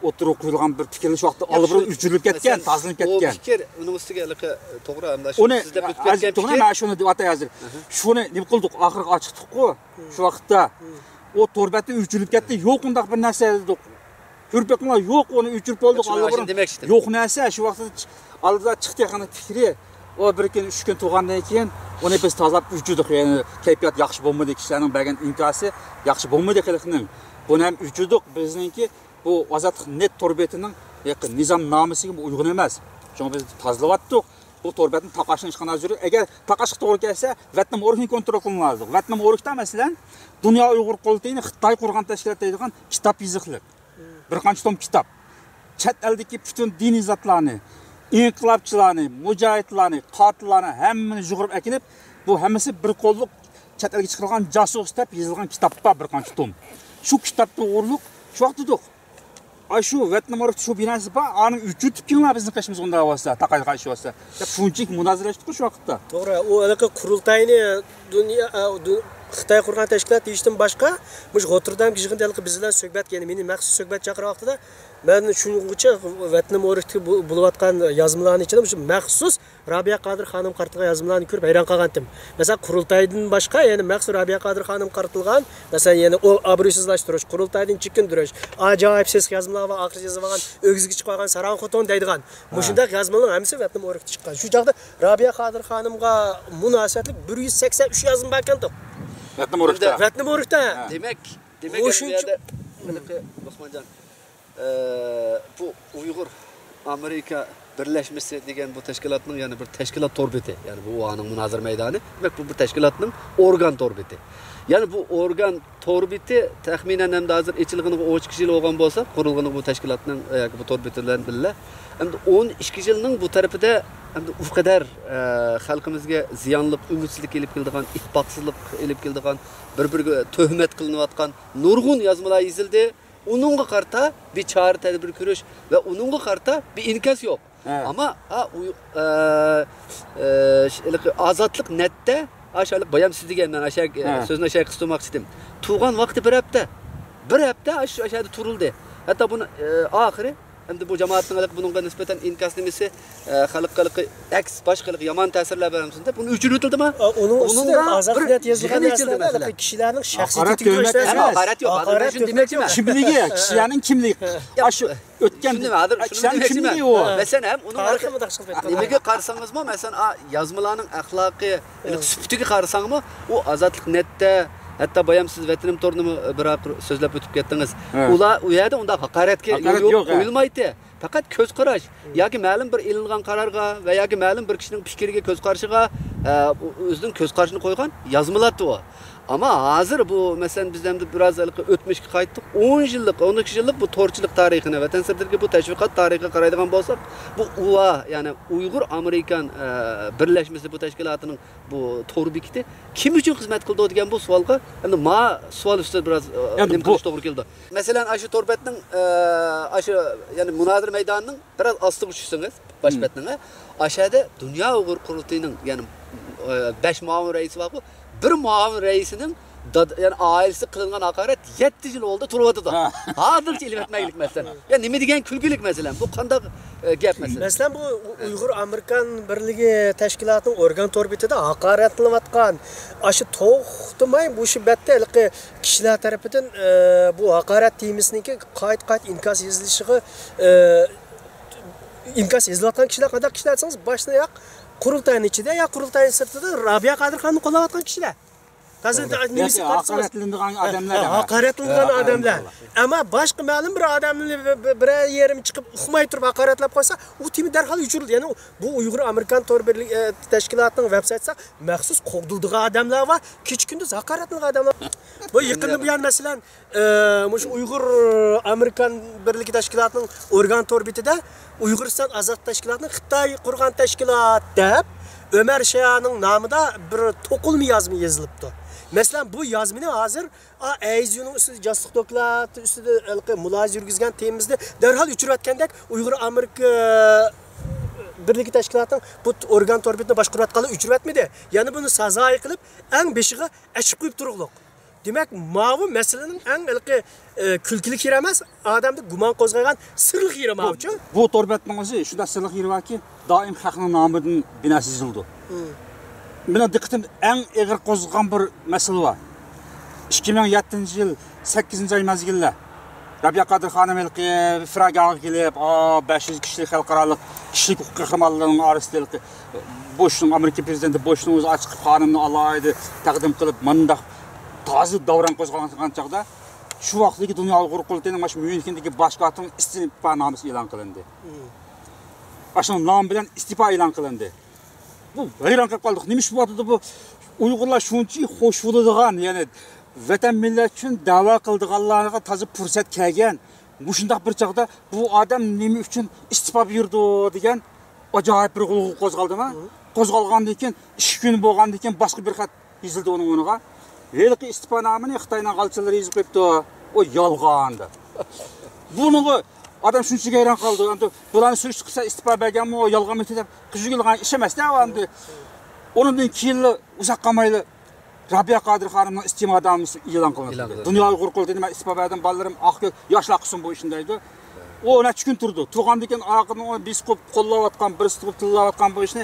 o'tirib qo'yilgan bir fikrlash vaqti olib uchirilib ketgan, tazlinib ketgan. Bu fikr uning ustiga to'g'ri hamda shu sizlar o'tib ketgan fikr. Mana shuni deb atay hozir. Shuni nima qildik? Oxirgi ochiqdik-ku. Shu vaqtda o turbatni uchirilib ketdi. Yo'q undaq bir narsa dedik. Ko'rpaqlar yo'q, uni uchirib bo'ldik Alloh. Yo'q narsa shu vaqtda oldida chiqdi yaqin fikri. O bir kun 3 kun turgandan keyin uni biz tozalab uchidik. Ya'ni kayfiyat yaxshi bo'lmadi, kishilarning bergan inkosi yaxshi bo'lmadi xalqning. Buni ham uchidik bizningki bu ozodlik net turbetining nizom nomisiga bu uyg'un emas. Chunki biz tozalayaptik. Bu turbatni taqashni hech qanday zo'r. Agar taqash to'g'ri kelsa, vatnim o'rikni kontrol qilinadi. Vatnim o'rikda masalan, Dunyo Uyg'ur qurultayini Xitoy qurgan tashkilot deydigan kitob yoziliq. Bir qancha tom kitob. Chet eldagi butun diniy zotlarni, inqilobchilarni, mujohidlarni, qotillarni hammani yig'ib akilib, bu hammasi bir qo'lliq chet elga chiqarilgan jasus deb yozilgan kitobda bir qancha tom. Shu kitobda o'rliq shu vaqtda shu vatnamor shu binasi bor, aning uchun kimlar bizni qishimiz unda bo'lsa, taqay qayshi bo'lsa. Deb shunchalik munozaralashdik shu vaqtda. To'g'ri, u qurultayni dunyo Xitoy qurgan tashkilot deyishdan boshqa, bu Rotterdam yig'indaligi bizlar suhbat, ya'ni meni maxsus suhbat chaqirgan vaqtida men shuningcha vatnim o'rikda bo'layotgan yozmalarning ichida shu maxsus Rabiya Qodir xonim qartilgan yozmalarni ko'rib hayron qolgandim. Masalan, qurultaydan boshqa, ya'ni maxsus Rabiya Qodir xonim qartilgan, masalan, yana o obro'sizlashtirish, qurultaydan chekindirish, ajoyib ses yozmalar va oxir yozib olgan, o'gizga chiqib qolgan saran xotin deydigan. Bu shunday yozmalar hammasi vatnim o'rikda chiqqan. Shu chaqda Rabiya Qodir xonimga munosabatli 183 yozma bor ekan. Vatnim o'rikda. Demak o'shuncha Osmonjon bu Uyg'ur Amerika birleşmesi degan bu tashkilotning yani bir tashkilot torbeti. Yani bu o'ning munozir maydoni. Demak bu bir tashkilotning organ torbeti. Yani bu organ torbeti taxminan ham hozir echilg'ini 13 yil bo'lgan bo'lsa, qurilg'ini bu tashkilotning yoki bu torbeti bilan birga endi 12 yilning bu tarafida endi u qadar xalqimizga ziyonli umidsizlik elib keladigan, ittifoqsizlik elib keladigan, bir-biriga tuhmat qilinayotgan nurg'un yozmalar yozildi. Onunğa qarta bir çağrı tedbir ko'rish ve onunğa qarta bir inkas yok. Ama azatlık nette aşağılık bayam siz degandan aşağı sözünü aşağı kıstırmak istedim. Tuğan vakti bir hafta aşağıda turuldu. Hatta bunu ahiri endi bu cemaatning bununla nispeten inkaslamesi xalqqa aks boshqalık yaman ta'sirlar beramiz deb buni o'chirildimi? Onun azatiyat yozilgan narsalar kishilarning shaxsiy haqorat yo'q. Haqorat shuni demoqchiman. Kimligi, kishilarning kimligi. Shu o'tgan kishilarning kimligi o. Masalan, uning nimaga qarasangizmi? Masalan, yozmalarning axloqiy sifatiga qarasangmi, u azatlik netda hatta bayam siz vatanim torunimi biroq so'zlab o'tib ketdingiz. Ular u yerda unda haqoratga yo'q qo'yilmaydi. Faqat ko'z qarash yoki ma'lum bir ilingan qarorga va yoki ma'lum bir kishining fikriga ko'z qarashiga o'zining ko'z qarashini qo'ygan yozmalardi u. Ama hozir bu masalan biz ham biroz o'tmishga qaytdik. 10 yillik, 12 yillik bu torchilik tarixini, vatan sirdiga bu tashviqot tarixiga qaraydigan bo'lsak, bu UA yani Uyg'ur Amerikan birlashmasi bu tashkilotining bu torbekiti kim uchun xizmat qildi degan bu savolga endi savol ustida biroz nim qilish to'g'ri keldi. Masalan, shu torbetning shu yani munozir maydonining biroz ostiga tushsangiz, boshbatning aşağıda Dünya Uyg'ur qurultayining yani 5 muavin raisi var bu. Bir muavin reisinin yani ailesi kılıngan hakaret 7 yıl oldu turvadı da. Hazırca ilim etmeklik mesela. Ya nime degen külgülük mesela. Bu kanda gap mesela. Mesela bu Uygur Amerikan Birliği Teşkilatı'nın organ torbetide hakaretlanıvatkan aşı to'xtamay bu şiddetde kişiler tarafından bu hakaret temisindeki kayıt inkas yazılışığı inkas yazılatkan kişiler kadar kişiler etsanız başına yak Kurultayın içinde ya kurultayın sırtında Rabia Kadirxan'ı qo'llayotgan kishilar. Haqoratlanadigan adamlar. Haqoratlanadigan adamlar. Ama boshqa ma'lum bir odamni bir yerim chiqib uqmay turib haqoratlab qo'ysa, u temi darhol o'chirildi. Ya'ni bu Uyg'ur Amerikan torbirlik tashkilotining veb-saytida maxsus qo'g'dildigan odamlar va kech kunduz haqoratlanadigan odamlar. Bu yaqinda buyon masalan, o'sha Uyg'ur Amerikan birligi tashkilotining organ torbitida Uyg'uriston azod tashkilotining Xitoy qurgan tashkilot deb Ömer Şayan'ın namida bir to'qilma yozma yozilibdi. Mesela bu yazmini hazır AYZU'nun üstüde jaslık doklatı üstüde mulohaza yurgizgan temizde derhal uçurayotgandek Uyg'ur Amerika birligi tashkilotining bu organ torbetini boshqarayotgani uçurayotmidi. Ya'ni buni sazoyi qilib eng beshiga achib qo'yib turug'liq. Demak, mavi meselenin eng kulkilik yeri emas, odamni gumon qo'zg'agan sirliq yeri mavjud. Bu torbetning o'zi shunda sirliq yeri borki, doim xalqning nomidan binosi yozildi. Meni diqqatim eng og'ir qo'zg'agan bir masala bor. 2007-yil 8-oy mezgilda Rabia Kadirxonim Firagaga kelib, 500 kishilik xalqaro kishilik huquq qahramonlarining orasida Bushning Amerika prezidenti Bushning o'zi ochiq qonunni alohida taqdim qilib, mundaq tozi davron qo'zg'algan chaqda shu vaqtdagi Dunyo Uyg'ur qurultayining mana shu Myunxendagi boshqatning istifa nomi e'lon qilindi. Ashun nom bilan istifa e'lon qilindi. Bu hayron qolib qoldik. Nima ish bo'ldi bu? Uyg'urlar shuncha xo'sh bo'ladigan, ya'ni vatan millat uchun da'vo qildiganlarga toza fursat kelgan. Bu shunday bir chaqda bu odam nima uchun istifa berdi degan ajoyib bir g'ulg'ul qo'zg'aldimi? Qo'zg'algandan keyin 2 kun bo'lgandan keyin boshqa bir xat yozildi uning o'rniga. Veliki istifa nomini Xitoyning qalchilari yozib qo'yibdi. O yolg'onda. Buni adam shuncha hayron qoldi. Endi bularni so'z chiqsa istifa berganmi, o yolg'on etib qizilgan ish emas-da endi. Onundan keyin uzoq qolmayli Rabia Kadirxonimning istifadan e'lon qilindi. Dunyo Uyg'ur qurultayida istifa berdim, bolalarim aql yoshlar qilsin bu ishni deydi. O necha kun turdi. Turgandan keyin aqlni biskop qo'llayotgan, birisi turib tillayotgan bu ishni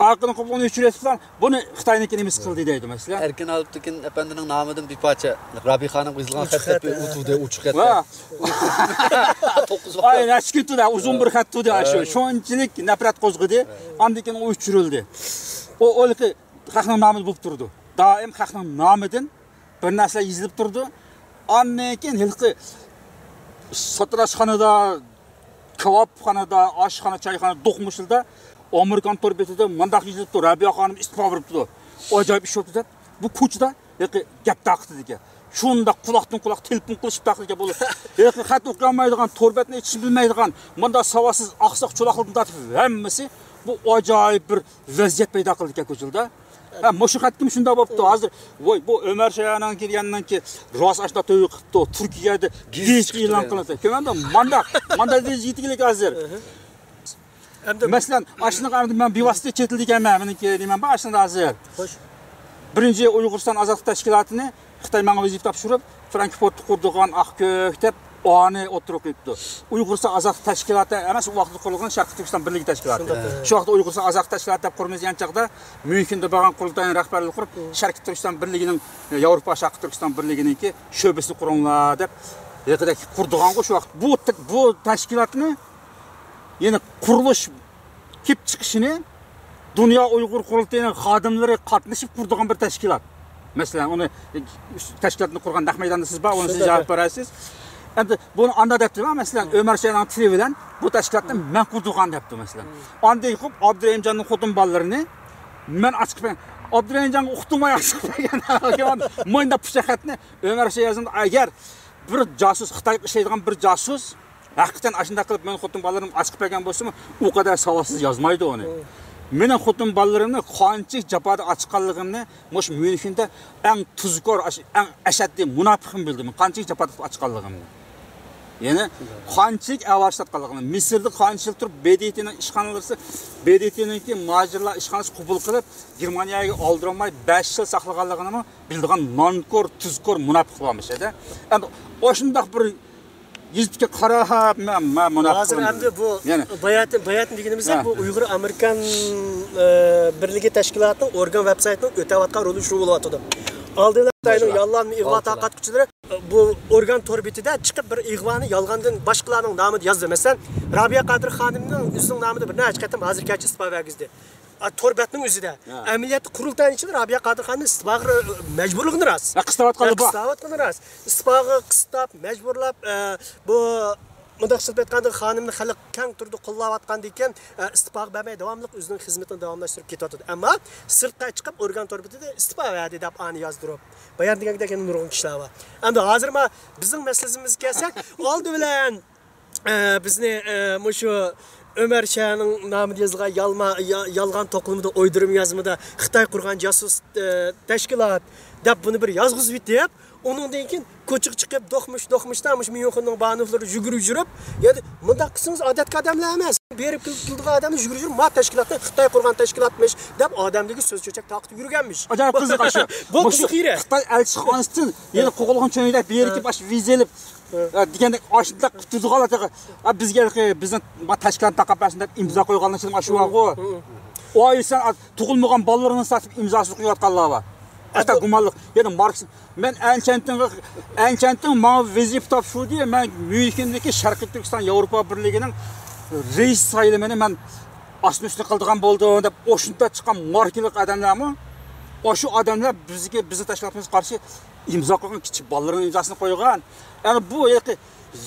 aqlni qo'lini o'chirayotgan. Buni Xitoyniki nima qildi deydi masalan. Erkin Aliptekin efendining nomidan bir parcha Rabia xonim yozilgan xatda o'tuvdi, uchiq xatda. Ay, necha kun turdi, uzun bir xat turdi shu. Shunchalik nafrat qo'zg'adi, ondan keyin o'chirildi. O o'lki xalqning nomida bo'lib turdi. Doim xalqning nomidan bir narsa yozilib turdi. Ondan keyin hilqi sotrashxonada kebapxonada, oshxona, choyxona do'qmishilda Amerikan torbetida mundaq yezibdi. Rabiya xonim istifa beribdi. Ajoyib ish bo'libdi. Bu ko'chada gap taqdi ekan. Shunda quloqdan-quloq telefon qilishib taqdiga bo'lib. Xat o'qiolmaydigan, torbetni ichish bilmaydigan, bunda savosiz oqsoq cho'loqlardan tortib hammasi bu ajoyib bir vaziyat paydo qildi ekan ko'chada. Ha, mushahat kim shunda bo'pti. Hozir voy bu Ömer Şayandan kelgandan keyin rost ashna to'y qilibdi. Turkiyada giz e'lon qildi. Ko'manda manda yetigilik hozir. Masalan, ashnaqa men bevosita chetildi ekanman, meniki deyman, bu ashna hozir. Xo'sh. Birinchi Uyg'uriston ozodlik tashkilotini Xitoy menga vazifa topshirib, Frankfurtda qurdigan Aqko'k deb oni o'tirib qo'yibdi. Uyg'uriston ozodlik tashkiloti emas, u vaqtda qurilgan Sharqiy Turkiston birligi tashkiloti. Shu vaqtda Uyg'uriston ozodlik tashkiloti deb qurmagan chaqda Myunxenda bo'lgan qurultayning rahbarligi qurib, Sharqiy Turkiston birligining Yevropa Sharqiy Turkiston birliginingki sho'basini quringlar deb yaqida qurdigan shu vaqt. Bu tashkilotni yana qurilish kelib chiqishini Dünya Uyg'ur qurultayining xodimlari qatnashib qurdigan bir tashkilot. Masalan, uni tashkilotni qurgan Naqmaydonda siz bor, uni siz javob berasiz. Endi buni anda debdi, masalan, Ömer Şayanning tili bilan bu tashkilotni men qurdigan debdi, masalan. Anday qilib Abdurahimjonning xotin bolallarini men ochib Abdurahimjonga o'qitilmay ochib qo'ygan. Mo'ynda pushaxatni Ömer Şayanning agar bir josus Xitoyga ishlaydigan bir josus haqiqatan ashunda qilib men xotin bolalarim ochib qo'ygan bo'lsa, u qadar savodsiz yozmaydi uni. Mening xotin bolalarimni qanchalik jafoda ochganligimni mush Myunxenda eng tuzkor, eng ashaddiy munofiqim bildim. Qanchalik jafoda ochganligimni. Ya'ni qanchalik avashlatganligimni. Misrda qanchalik turib BDTning ishxonalari, BDTninki muhojirlar ishxonasi qabul qilib, Germaniyaga oldiramay 5 yil saqlaganligini bildigan nonkor, tuzkor munofiq bo'lmish edi. Endi o'shundaq bir Yüzük'e karahap men munofiq. Hozir endi bu bayatın deganimizda bu Uyg'ur Amerikan birligi tashkilotining organ veb-saytining o'tayotgan roli shu bo'layotdi. Oldinlar Xitoyning yollanma ig'vo taqat kuchlari bu organ torbetida chiqib bir ig'voni yolg'ondan boshqalarning nomini yozdi. Masalan, Rabiya Qadir xonimning o'zining nomida bir necha qatam hozirgacha istifa bergizdi. Torbetning o'zida amaliyot qurultayning ichida Rabiya Qadir xonning istifoga majburligini rost. Qistavotgani rost. Istifoga qistab, majburlab bu mundaq aytganda xonimni xalq kang turda qo'llayotganda ekan, istifoga bermay davomli o'zining xizmatini davomlashtirib ketyapti. Ammo sirtga chiqib organ torbetida istifa berdi deb ani yozdirib. Bayan deganda nurg'un kishilar bor. Endi hozir bizning masalamizga kelsak, oldi bilan bizni mushu Ömer Şayanning nomida yozilgan yolg'on to'qimida o'ydirim yozmada Xitoy qurgan josus tashkilot deb buni bir yozg'izib deb, uningdan keyin ko'chiq chiqib do'qmishdan Myunxenning banuflari yugurib yurib, yani bunda qilsangiz odatga odamlar emas. Berib keldigan odamni yugurib yurib, "Ma tashkilotni Xitoy qurgan tashkilotmish" deb odamdagi so'z cho'chak taqib yurganmish. Ajoyib qiziq shu. Bu xira. Xitoy elchixonasidan yana qo'qilgan cho'yda berib bash vizelib deganda oshda turdiganlar bizga bizni tashkilot taqaplasin deb imzo qo'yganlar shu vaqo. Oysan tug'ilmagan bolalarini satib imzosini qo'yayotganlar bor. Hatta gumonliq. Yani Marx men Ançantin menga vazif topshirdi. Men Myunxendagi Sharqiy Turkiston Yevropa birligining reis saylamini men asli üstü qildigan bo'ldi deb o'shunda chiqqan markilik odamlarmi? O'shu odamlar bizni tashkilotimiz qarshi imzo qo'ygan kichik bolalarning imzosini qo'ygan. Yani bu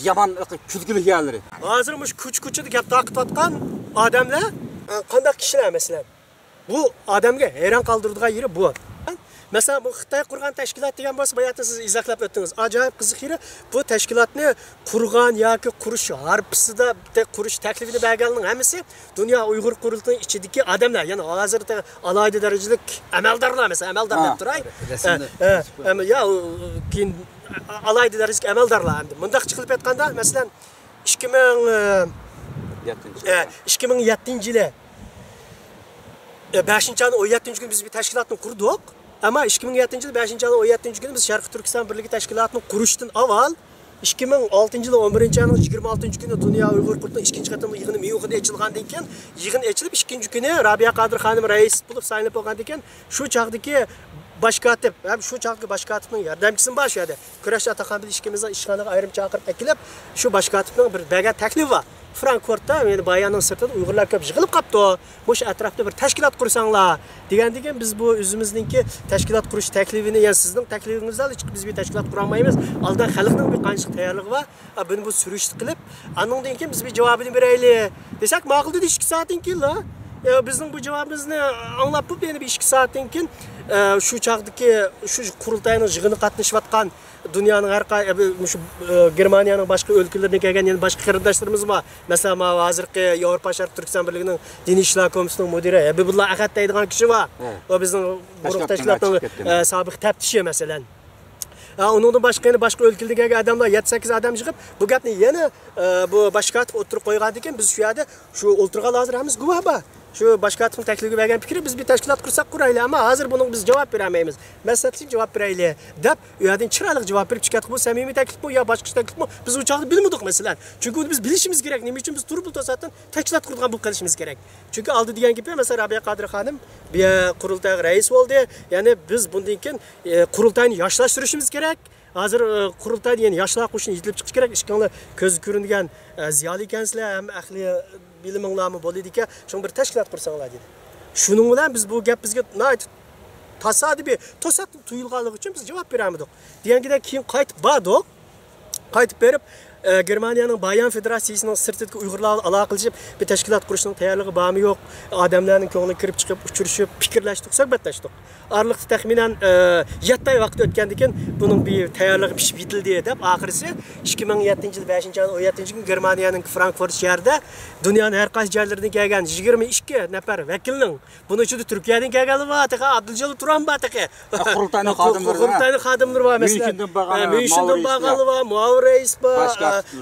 yaman kulgili hiyalari. Hozir mush kuch-kuchida gap taqib odamlar qanday kishilar masalan? Bu odamga hayron qoldiradigan yeri bu. Mesela bu Xitoy qurgan tashkilot degan bo'lsa, bayatda siz izohlab o'tdingiz. Ajoyib qiziq yeri bu tashkilotni qurgan yoki qurish harpisida qurish taklifini berganlarning hammasi Dunyo Uyg'ur qurultayining ichidagi odamlar. Ya'ni hozirda alohida darajalik amaldorlar, mesela amaldor deb turay. Ya keyin alohida darajalik amaldorlar endi. Bundaq chiqilib aytganda, masalan 2007-yili 5-oyning 17-kuni biz bir tashkilotni qurdik. Ama 2007-yil 5-oyning 17-kuni biz Sharqiy Turkiston birligi tashkilotini qurishdan avval 2006-yil 11-oyning 26-kuni Dunyo Uyg'ur qurultayining ikkinchi qatimli yig'ini Myunxenda ochilgandan keyin yig'in ochilib ikkinchi kuni Rabiya Qadir xonim rais bo'lib saylanib bo'lgandan keyin shu chaqdagi bosh kotib, ham shu chaqdagi bosh kotibning yordamchisi bor shu yerda. Kurash Ataxonbek ishkimizga ishxonaga ayrim chaqirib akilib, shu bosh kotibning bir bergan taklifi bor. Frankfurtda meni bayanning sirtida Uyg'urlar ko'p yig'ilib qapti. O'sha atrofda bir tashkilot qursanglar degan biz bu o'zimizningki tashkilot qurish taklifini, ya'ni sizning taklifingizdan hech biz bir tashkilot qura olmaymiz. Aldan xalqning bir qancha tayyorligi bor. Buni bu surishti qilib, andan keyin biz bir javobini beraylik. Desak, ma'qul dedi 2 soatdan keyin la. Bizning bu javobimizni anglab bo'lib, yana bir 2 soatdan keyin shu chaqdagi shu qurultayning yig'ini qatnashayotgan dunyoning har shu Germaniyaning boshqa o'lkalaridan kelgan yana boshqa qarindoshlarimiz bor. Masalan, hozirgi Yevropa Sharq Turkiston birligining diniy ishlar komissiyasining mudiri Habibulloh Ahad deydigan kishi bor. O bizning guruh tashkilotning sobiq taftishi masalan. Onundan boshqa o'lkalardan kelgan odamlar 7-8 odam yig'ib, bu gapni yana bu boshqatib o'tirib qo'ygan ekan. Biz shu yerda shu o'ltirgan hozir hamiz guvoh bor. Shu boshqatning taklifiga bergan fikri biz bir tashkilot qursak quraylik, ammo hozir buning biz javob beramaymiz. Maslahatli javob beraylik deb, u yerdan chiroyli javob berib chiqadi. Bu samimiy taklifmi yo boshqa taklifmi? Biz u chaqda bilmadik masalan. Chunki biz bilishimiz kerak, nima uchun biz turib to'satdan tashkilot qurgan bu qilishimiz kerak. Chunki oldi degan gap, masalan, Rabiya Qodir xonim bu qurultay rais bo'ldi. Ya'ni biz bundan keyin qurultayni yoshlantirishimiz kerak. Hozir qurultay degan yoshlar qo'shini yetilib chiqish kerak. Ishqonlar ko'z ko'ringan ziyoli ekansizlar, ham ahli biliminglarmi bo'ladi ekan, shuni bir tashkilot qursanglar dedi. Shuning bilan biz bu gap bizga tasodifiy to'satdan tuyulganligi uchun biz javob beramidik. Degandek keyin qaytib bordik. Qaytib berib Germaniyaning Bayan Federatsiyasining sirtidagi Uyg'urlar aloqa qilishib, bir tashkilot qurishning tayyorligi bormi yo'q, odamlarning ko'ngliga kirib chiqib, uchrashib, fikrlashdik, suhbatlashdik. Oraliqda taxminan 7 oy vaqt o'tgandan keyin buning bir tayyorligi pishib yetildi deb, oxirisi 2007-yil 5-oyning 17-kuni Germaniyaning Frankfurt shahrida dunyoning har qaysi joylaridan kelgan 22 nafar vakilning, buning ichida Turkiyadan kelganlar bor, Abduljalil Turan bor, qurultayning xodimlari bor, masalan, Münchendan bag'anlar bor, Muavreis bor,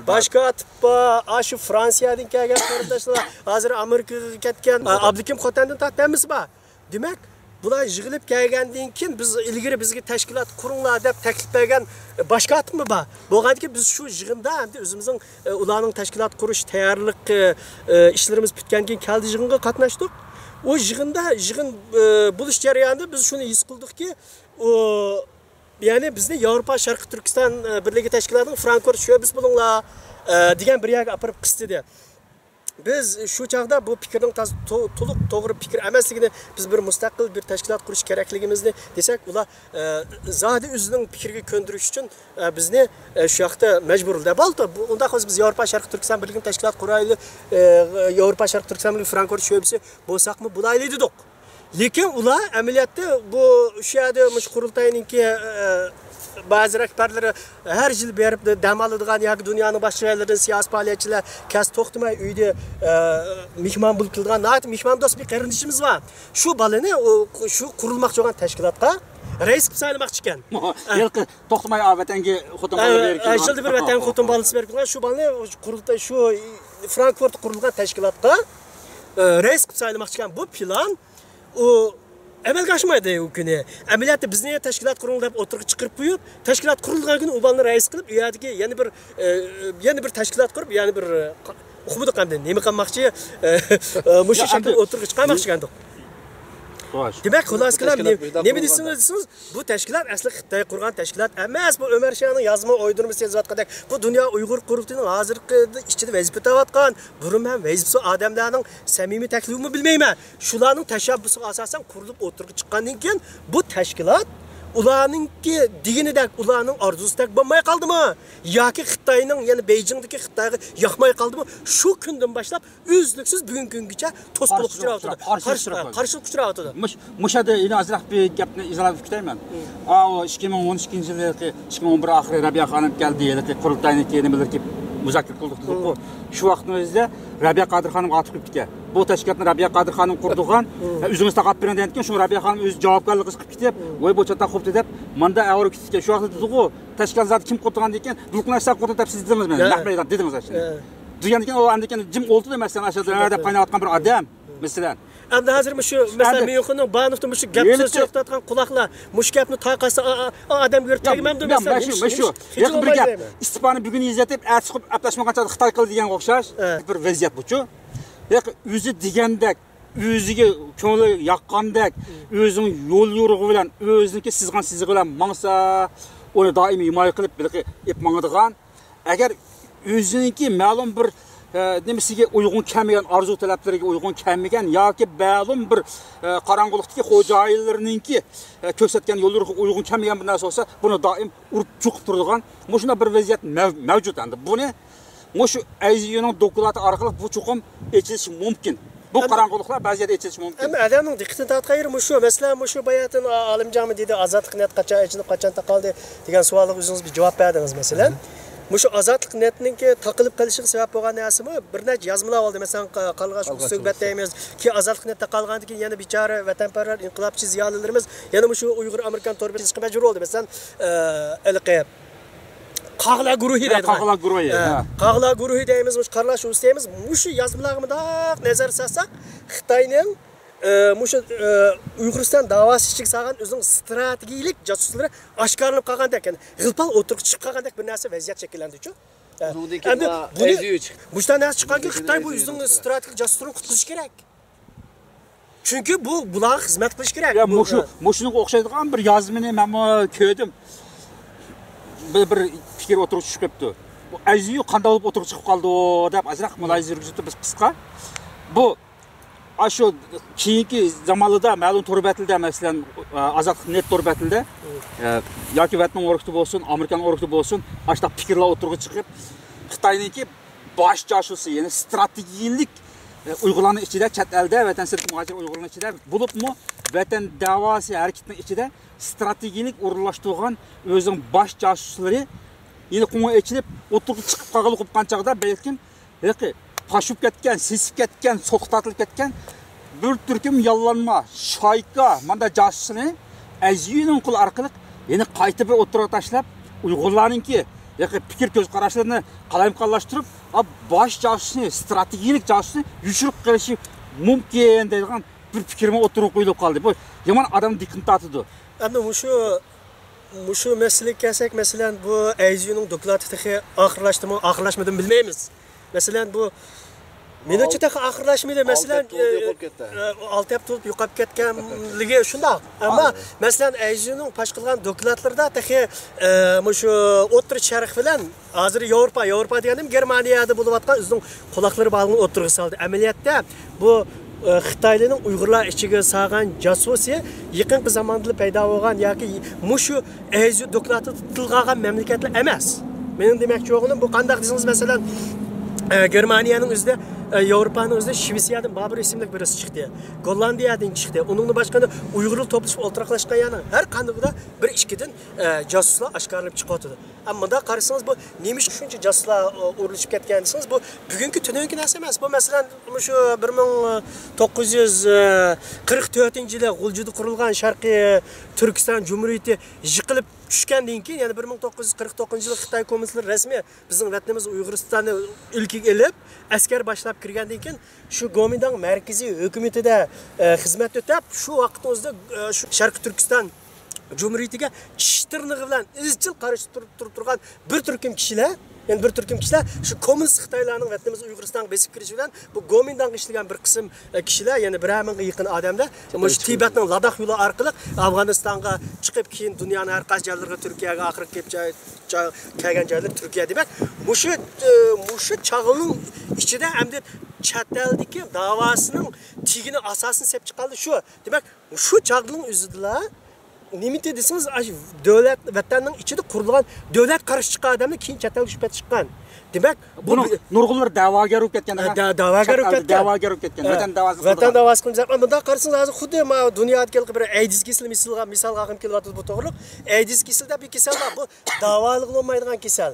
boshqa atibba, shu Fransiyadan kelgan qarindoshlar, hozir Amerikaga ketgan Abdukim Xotandan tortamiz bor. Demak, bular yig'ilib kelgandan keyin biz ilgari bizga tashkilot quringlar deb taklif bergan boshqa atibmi bor. Bo'lganki biz shu yig'inda hamda o'zimizning ularning tashkilot qurish tayyorlik ishlarimiz bitgandan keyin keldi yig'inga qatnashdik. O yig'in bo'lish jarayonida biz shuni his qildikki, ya'ni bizni Yevropa Sharq Turkiston birligi tashkilotining Frankfurt sho'basi bo'linglar degan bir yerga olib qistidi. Biz shu chaqda bu fikrning to'liq to'g'ri fikr emasligini, biz bir mustaqil bir tashkilot qurish kerakligimizni desak, ular zodi o'zining fikriga ko'ndirish uchun bizni shu yoqda majburlab oldi. Unda hozir biz Yevropa Sharq Turkiston birligini tashkilot quraylik, Yevropa Sharq Turkiston birligi Frankfurt sho'basi bo'lsaqmi bo'laylik dedik. Lekin ular amaliyotda bu shu yerda mush qurultayninki ba'zi rahbarlari har yil berib dam oladigan yoki dunyoning boshqa joylaridan siyosiy faoliyatchilar kas to'xtamay uyda mehmon bo'lib kelgan mehmondo'st bir qarindishimiz bor. Shu balani shu qurilmoqchi bo'lgan tashkilotga rais qilib saylamoqchi ekan. Yilqi to'xtamay vatanga xotin bola berib. Yilda bir vatan xotin bolasi berib kelgan shu balani qurultay shu Frankfurt qurilgan tashkilotga rais qilib saylamoqchi ekan. Bu plan u amalga oshmaydi u kuni. Amaliyotda bizni tashkilot quring deb o'tirib chiqarib qo'yib, tashkilot qurilgan kuni u balni rais qilib, u yerdagi yana bir tashkilot qurib, yana bir uqmidi qanday nima qilmoqchi, mushu shaklda o'tirib chiqarmoqchi ekandik. Demak, xulosa qilib, nima deysiniz? Bu tashkilot asli Xitoy qurgan tashkilot emas, bu Ömer Shahning yozma o'ydirmasi yozayotgandek, bu dunyo Uyg'ur qurultining hozirgi ichida vazifa topayotgan, burun ham vazifasi odamlarning samimiy taklifini bilmayman. Shularning tashabbusiga asosan qurilib o'tirib chiqqandan keyin bu tashkilot ularningki deganidek, ularning orzusidek bo'lmay qoldimi? Yoki Xitoyning, ya'ni Beijingdagi Xitoyga yoqmay qoldimi? Shu kundan boshlab uzluksiz bugungi kungacha to'sqinlik uchrayapti. Qarshilik uchrayapti. Mushada ozroq bir gapni izohlab ketayman. 2012-yilgi 2011 oxiri Rabiya xonim keldi, qurultayning nimalarga muzokara qildik. Shu vaqtning o'zida Rabiya Qodir xonim otib ketdi. Bu tashkilotni Rabiya Qodir xonim qurdigan, o'zimiz taqab bergandan keyin shu Rabiya xonim o'z javobgarligi qilib ketib, "Voy bu chata xo'pti" deb, "Menda avro ketdi. Shu vaqtda dedi-ku, tashkilot zot kim qurdigan ekan, bulqnashlar qurdi deb siz dedingiz meni. Rahmat dedingiz ashuni. Degandan keyin u andikan jim o'ltirdi masalan, ashada deb qaynayotgan bir odam, masalan. Endi hozir shu masalan Meyxonning Banovning shu gap so'z yo'qotgan quloqlar, mush gapni taqasi odam ko'rib tegmamdi masalan. Shu. Yo'q bir gap. Istifani bugun yezatib, chiqib aplashmagancha Xitoy qildi deganga o'xshash bir vaziyat bu-chu. Yo'q, o'zi degandek, o'ziga ko'ngli yoqqandek, o'zining yo'l yo'rig'i bilan, o'ziniki sizgan sizig'i bilan mangsa, uni doimiy himoya qilib, bilqi ep mangadigan, agar o'ziniki ma'lum bir немесіге ұйғын кәмеген, арзу талаптарыға ұйғын кәмеген, яки бәлім бір қараңғылықтығы қожайыларыныңки көрсеткен yollarga ұйғын кәмеген бір нәрсе olsa, бұны daim ұрып чуқып тұрдыған, мұшына бір вазiyat мәвжуд. Бұны мұшы әйзиюның докулаты арқылы бұл чуқым етіліші мүмкін. Bu karanlıklar bazı yerde içilişi mümkün. Ama adamın dikkatini dağıtmayır mı şu? Mesela şu bayatın alimcamı dedi azatlık net kaçan içinde kaçan takıldı diyen sualık özünüz bir cevap verdiniz mesela. Şu azatlık netinin ki takılıp kalışık sebep olan neyse mi? Bir neç yazmılar oldu mesela kalgaç söhbet deyimiz ki azatlık nette kalgandı ki yani biçare vatanperver inkılapçı ziyalılarımız yani şu Uygur Amerikan torbası çıkma mecbur oldu mesela elqe Qağla guruhi deydi. Qağla guruhi. Qağla guruhi deyimiz, qarlaş ustayımız. Muşu yazmılarımda nazar salsak, Xitayning muşu Uyg'uriston davası için sağan özünün strategik casuslari oshkorlanib qolganda ekan. G'ilpal o'tirib chiqib qolgandek bir narsa vaziyat shakllanadi-ku. Endi bu narsa chiqqanki Xitoy bu o'zining strategik jasuslarini qutqizish kerak. Chunki bular xizmat qilish kerak. Ya muşuning o'xshaydigan bir yozmani men ko'rdim. Bir fikir oturup çıkıptı. Bu Ayziyu qanday olib oturup çıkıp qaldı deb azraq muloyiza yurgizdi biz qisqa. Bu aşu keyingi zamanlarda ma'lum torbatilda masalan azatlık net torbatilda yoki vatman orqti bo'lsin, Amerikan orqti bo'lsin, ashta fikrlar oturup chiqib Xitoyninki bosh jasusi, ya'ni strategik Uyg'urlarning ichida, chet elda vatan sirk muhojir Uyg'urlarning ichida bo'libmi vatan da'vosi harakatining ichida strategik o'rinlashtirgan o'zining bosh jasuslari yine qumga ichilib o'tirib chiqib qolgan qanchaqda balkim pashib ketgan, sesib ketgan, so'qtatilib ketgan bir turkum yollanma, shoyka, manda jasusini Aziyuning qul orqali yine qaytib bir o'tirib tashlab Uyg'urlarningki fikir ko'z qarashlarini qalayimqonlashtirib, bosh jasusni, strategik jasusni yushirib qilishi mumkin deydigan bir fikrime oturup qo'yilib qoldi. Bu yomon odam diqqatini tortadi. Endi mushu meselega kelsak, masalan bu Ayziyuning doklati oxirlashdimi bilmaymiz. Masalan bu menimcha oxirlashmaydi. Masalan 6 yap to'lib yo'qolib ketganligi shundoq. Ammo masalan Ayziyuning pash qilgan doklatlarda mushu o'tir sharq bilan hozir Yevropa deganim Germaniyada bo'layotgan o'zining quloqlari bag'ini o'tirg'i soldi. Amaliyotda bu Xitoyning Uyg'urlar ichiga sağan jasusi yaqinqi zamonda paydo bo'lgan yoki mushu Ayziyu doklati tilg'agan mamlakatlar emas. Mening demoqchi o'g'lim bu qanday desangiz masalan Germaniyaning o'zida Yevropaning o'zida Shvetsiyadan Babur ismli birisi chiqdi. Gollandiyadan chiqdi. Uningdan boshqa Uyg'urlar to'plashib o'ltiraqlashgan yana har qanday bir ishkidan jasuslar oshkorlanib chiqyapti. Ammo bunda qarasangiz bu nima shuncha jasuslar o'rilishib ketgan desangiz bu bugungi tungi narsa emas. Bu masalan shu 1944-yili G'uljida qurilgan Sharqiy Turkiston Jumhuriyati yiqilib tushgandan keyin yana 1949-yili Xitoy kommunistlari rasmiy bizning vatanimiz Uyg'uristonni ilkiga elib askar boshlab kirgandan keyin shu Gomindang markaziy hukumatida xizmat o'tab shu vaqtda o'zida shu Sharqiy Turkiston Cumhuriyetiga tish tirnig'i bilan izchil qarshi turgan bir turkum kishilar, yani bir turkum kishilar shu kommunist Xitoylarning vatanimiz Uyg'uristonga besib kirishi bilan bu Gomindang ishlagan bir qism kishilar, ya'ni 1000 yaqin odamlar shu Tibetning Ladakh yo'li orqali Afg'onistonga chiqib keyin dunyoning har qaysi joylariga Turkiyaga oxiri kelgan joylar Turkiya demak. Mushu chag'ning ichida hamda chet eldagi davosining tigini asosini sep chiqaldi shu. Demak, shu chag'ning o'zida nimite desiniz devlet vatanning ichida qurilgan davlat qarshi chiqqan odamlar keyin chet elga tushib chiqqan. Demak, bu nurg'unlar da'vogar bo'lib ketgan. Da'vogar bo'lib ketgan. Vatan da'vosi qilib. Bunda qarasangiz hozir xuddi dunyodagi bir AIDS kasali misol qilib kelyapti bu to'g'ri. AIDS kasali bir kasal bu da'volik bo'lmaydigan kasal.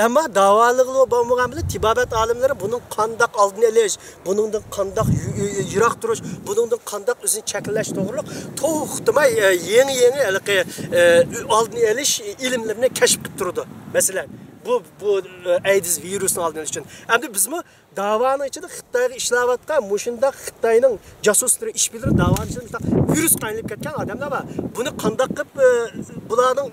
Ammo da'volik bo'lmagan bilan tibobat olimlari buning qandoq oldini olish, buningdan qandoq yiroq turish, buningdan qandoq o'zini shakllash to'g'riliq to'xtamay yangi oldini olish ilmlarini kashf qilib turdi. Masalan, bu AIDS virusini oldini olish uchun. Endi bizmi da'voning ichida Xitoyga ishlayotgan mushunda Xitoyning jasuslari ish bilir da'voning ichida virus qaynab ketgan odamlar bor. Buni qandoq qilib bularning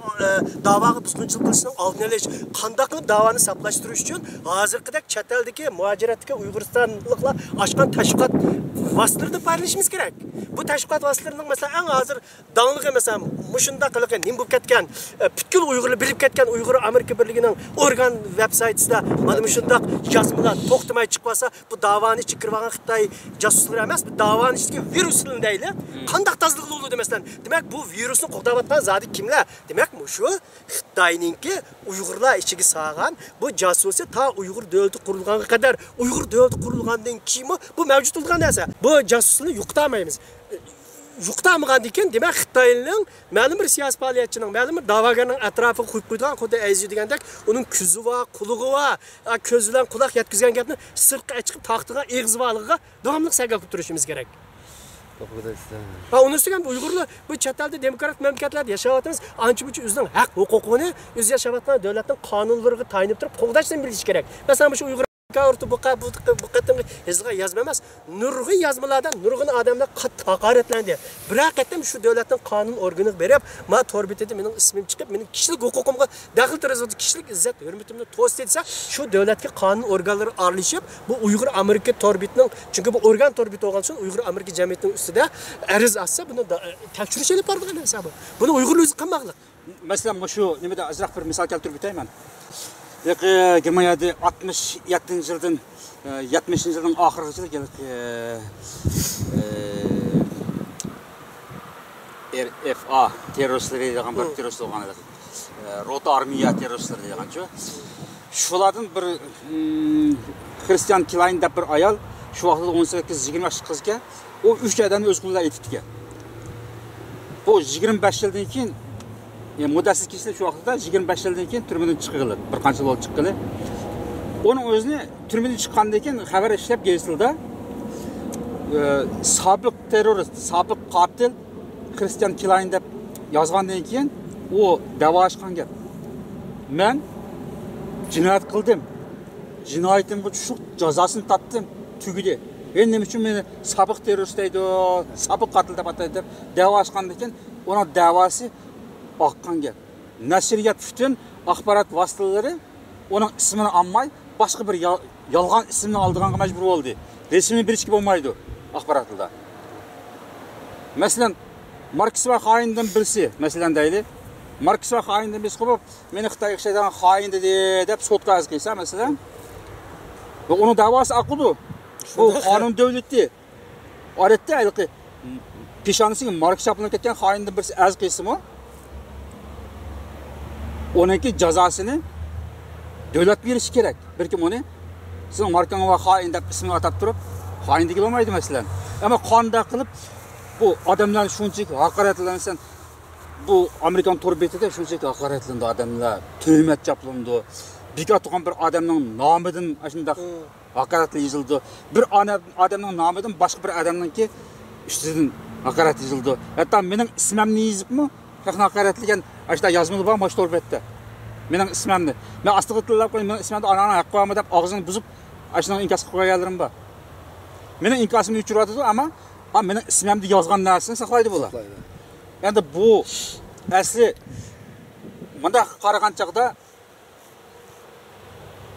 da'voga buzg'unchilik qilishining oldini olish, qandoq qilib da'voni saqlashtirish uchun hozirgidek chet eldagi muhojiratga Uyg'uristonliklar ochgan tashviqot vositalarini paylaşmamız kerak. Bu tashviqot vositalarining masalan eng hozir dangligi masalan mushunda qilgan nim bo'lib ketgan butkul Uyg'urlar bilib ketgan Uyg'ur Amerika birligining organ veb saytida mana shunday yozmalar to'xtamay chiqmasa, bu davani ichiga kirib olgan Xitoy josuslar emas, bu davani ichiga viruslar deyli. Qanday tezlik bo'ldi masalan. Demak, bu virusni qo'g'dayotgan zodi kimlar? Demak, shu Xitoyninki Uyg'urlar ichiga sog'an bu josusi ta Uyg'ur davlati qurilganiga qadar, Uyg'ur davlati qurilgandan keyin bu mavjud bo'lgan narsa. Bu josusni yo'qotmaymiz. Yuqtamagan ekan, demak Xitoyning ma'lum bir siyosiy faoliyatchining, ma'lum bir da'vogarning atrofiga qo'yib qo'ygan, xuddi ayzi degandek, uning ko'zi va qulog'i va ko'z bilan quloq yetkazgan gapni sirtqa chiqib taxtiga eg'izvaliga davomli saga qilib turishimiz kerak. Ha, uni ustidan Uyg'urlar bu chet elda demokratik mamlakatlarda yashayotimiz, ancha-muncha o'zining haq huquqini o'zi yashayotgan davlatning qonunlariga tayinib turib qo'g'dashni bilish kerak. Masalan, shu Uyg'ur bu qatimga hizga yazma emas, nurg'un yazmalardan nurg'un odamlar qattiq haqoratlandi. Biroq qatim shu davlatning qonun organiga berib, ma torbitida mening ismim chiqib, mening kishilik huquqimga daxl kiritadi, kishilik izzat, hurmatimni to'st etsa, shu davlatga qonun organlari aralashib, bu Uyg'ur Amerika torbitning, chunki bu organ torbit bo'lgan uchun Uyg'ur Amerika jamiyatining ustida ariz atsa, buni tekshirish olib boradigan narsa bu. Buni Uyg'urlar o'zi qilmoqlik. Masalan, shu nimada azroq bir misol keltirib o'tayman. Germaniyada 67-yildan 70-yilning oxirigacha RFA terroristleri degan bir terrorist bo'lgan edi. Rota armiya terroristleri degancha. Shulardan bir Christian Klein deb bir ayol shu vaqtda 18-20 yoshli qizga o 3 odamni o'z qo'lida etibdi. Bu 25 yildan keyin muddasiz kishida shu vaqtda 25 yildan keyin turmadan chiqildi. Bir qancha bo'lib chiqqili. Onun o'zini turmadan chiqqandan keyin xabar ishlab kelsildi. Sobiq terrorist, sobiq qotil Christian Klein deb yozgandan keyin u da'vo ochgan gap. Men jinoyat qildim. Jinoyatimga tushib jazosini tatdim. Tugidi. Endi nima uchun meni sobiq terrorist deydi, sobiq qotil deb ataydi deb da'vo ochgandan keyin uning da'vosi oqqan gap. Nashriyat butun axborot vositalari uning ismini olmay, boshqa bir yolg'on ismni oldirganga majbur bo'ldi. Resmiy berishga bo'lmaydi axborotda. Masalan, Marks va xoindan birisi, masalan deyli, Marks va xoindan birisi qo'yib, meni Xitoyga ishlaydigan xoin dedi deb sudga yozib kelsa, masalan, va uning da'vosi aqldi. Bu qonun davlati. Odatda ayliqi peshonasiga Marks chaplanib ketgan xoindan birisi az qilsa-mu, onunki jazosini davlat berishi kerak. Balkim uni siz Markan va xoin deb ismini atab turib, xoin degil olmaydi masalan. Ammo qonda qilib bu odamlar shunchalik haqoratlansan, bu Amerikan torbetida shunchalik haqoratlandi odamlar, tuhmat chaplandi. Bekor turgan bir odamning nomidan shunday haqoratli yozildi. Bir odamning nomidan boshqa bir odamningki ustidan haqorat yozildi. Hatto mening ismimni yozibmi? Haqoratlagan ashta yozmali bor mosh torbetda. Mening ismimni. Men astiga tilab qo'yib, mening ismimni anani haqqi bormi deb og'zini buzib, ashtaning inkos qilib qo'yganlarim bor. Mening inkosimni o'chiradi, ammo mening ismimni yozgan narsani saqlaydi bular. Endi bu asli bunda qaragan chaqda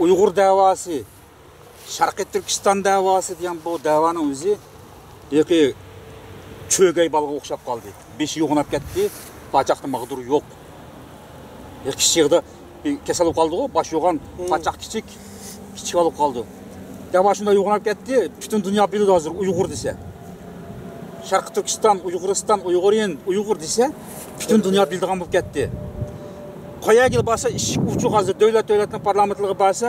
Uyg'ur da'vosi, Sharqiy Turkiston da'vosi degan bu da'voning o'zi yoki cho'gay balga o'xshab qoldi. Besh yo'g'inab ketdi, pochaqda mag'dur yo'q. Kishida kasal bo'lib qoldi-ku, bosh yo'g'on, pochaq kichik olib qoldi. Da'vo shunda yo'g'inab ketdi, butun dunyo biladi hozir Uyg'ur desa. Sharqiy Turkiston, Uyg'uriston, Uyg'urin, Uyg'ur desa, butun dunyo biladigan bo'lib ketdi. Qo'yagil bo'lsa, ishik uchuq hozir davlatning parlamentligiga bo'lsa,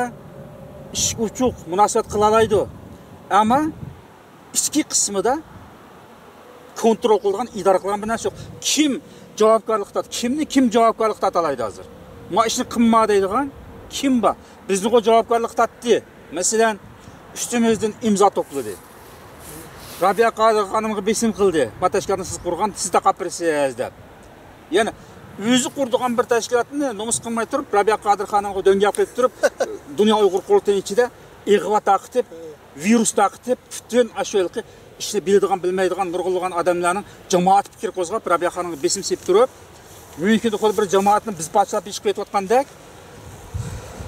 ishik uchuq munosabat qila oladi. Ammo ichki qismida kontrol qilgan, idora qilgan bir narsa yo'q. Kim javobgarlikda, kim javobgarlikda atalaydi hozir? Ma ishni qilmaydigan kim bor? Bizni o javobgarlik tatdi. Masalan, ustimizdan imzo to'pladi. Rabia Qodir xonimga besim qildi. Bu tashkilotni siz qurgan, siz taqappirsiz deb. Ya'ni o'zi qurdigan bir tashkilotni nomus qilmay turib, Rabia Qodir xonimga dongab qo'yib turib, dunyo Uyg'ur qurultiyi ichida ig'va taqitib, virus taqitib, butun ashyo'lqi ishni biladigan, bilmaydigan nurg'ulg'an odamlarning jamoat fikr qo'zg'ab, Rabia xonimga besim sepib turib, mumkin bir jamoatni biz parchalab ish qilayotgandek,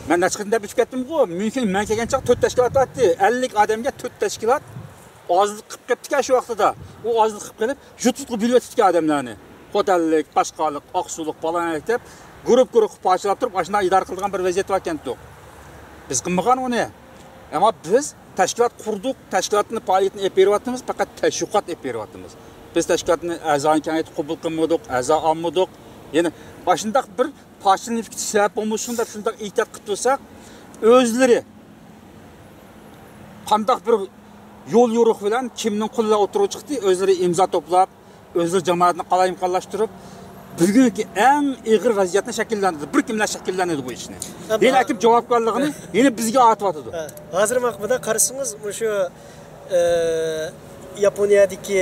men nachqinda bitib ketdim-ku, mumkin men kelgan chaq 4 tashkilot atdi, 50 odamga 4 tashkilot ozlik qilib ketdi shu vaqtida. U ozlik qilib kelib, jututqi bilib o'tdi odamlarni. Xo'jalik, boshqalik, oqsulik falan deb guruh parchalab turib, ashuna idora qilgan bir vaziyat var ekan-ku. Biz qilmagan uni. Ammo biz tashkilot qurdik, tashkilotning faoliyatini olib beryapmiz, faqat tashviqot olib beryapmiz. Biz tashkilotni a'zoning kengaytirib qabul qilmadik, a'zo olmadik. Ya'ni boshindaq bir parchalanib ketish sabab bo'lmasin deb shunday ehtiyot qilib tursak, o'zlari qandaq bir yo'l yo'riq bilan kimning qo'lida o'tirib chiqdi, o'zlari imzo to'plab, o'zlari jamoatni qalayimqonlashtirib, bugungi eng og'ir vaziyatni shakllantirdi. Bir kimlar shakllanadi bu ishni. Yana akib javobgarligini yana bizga ortib Hozir vaqtida qarasangiz, o'sha Yaponiyadagi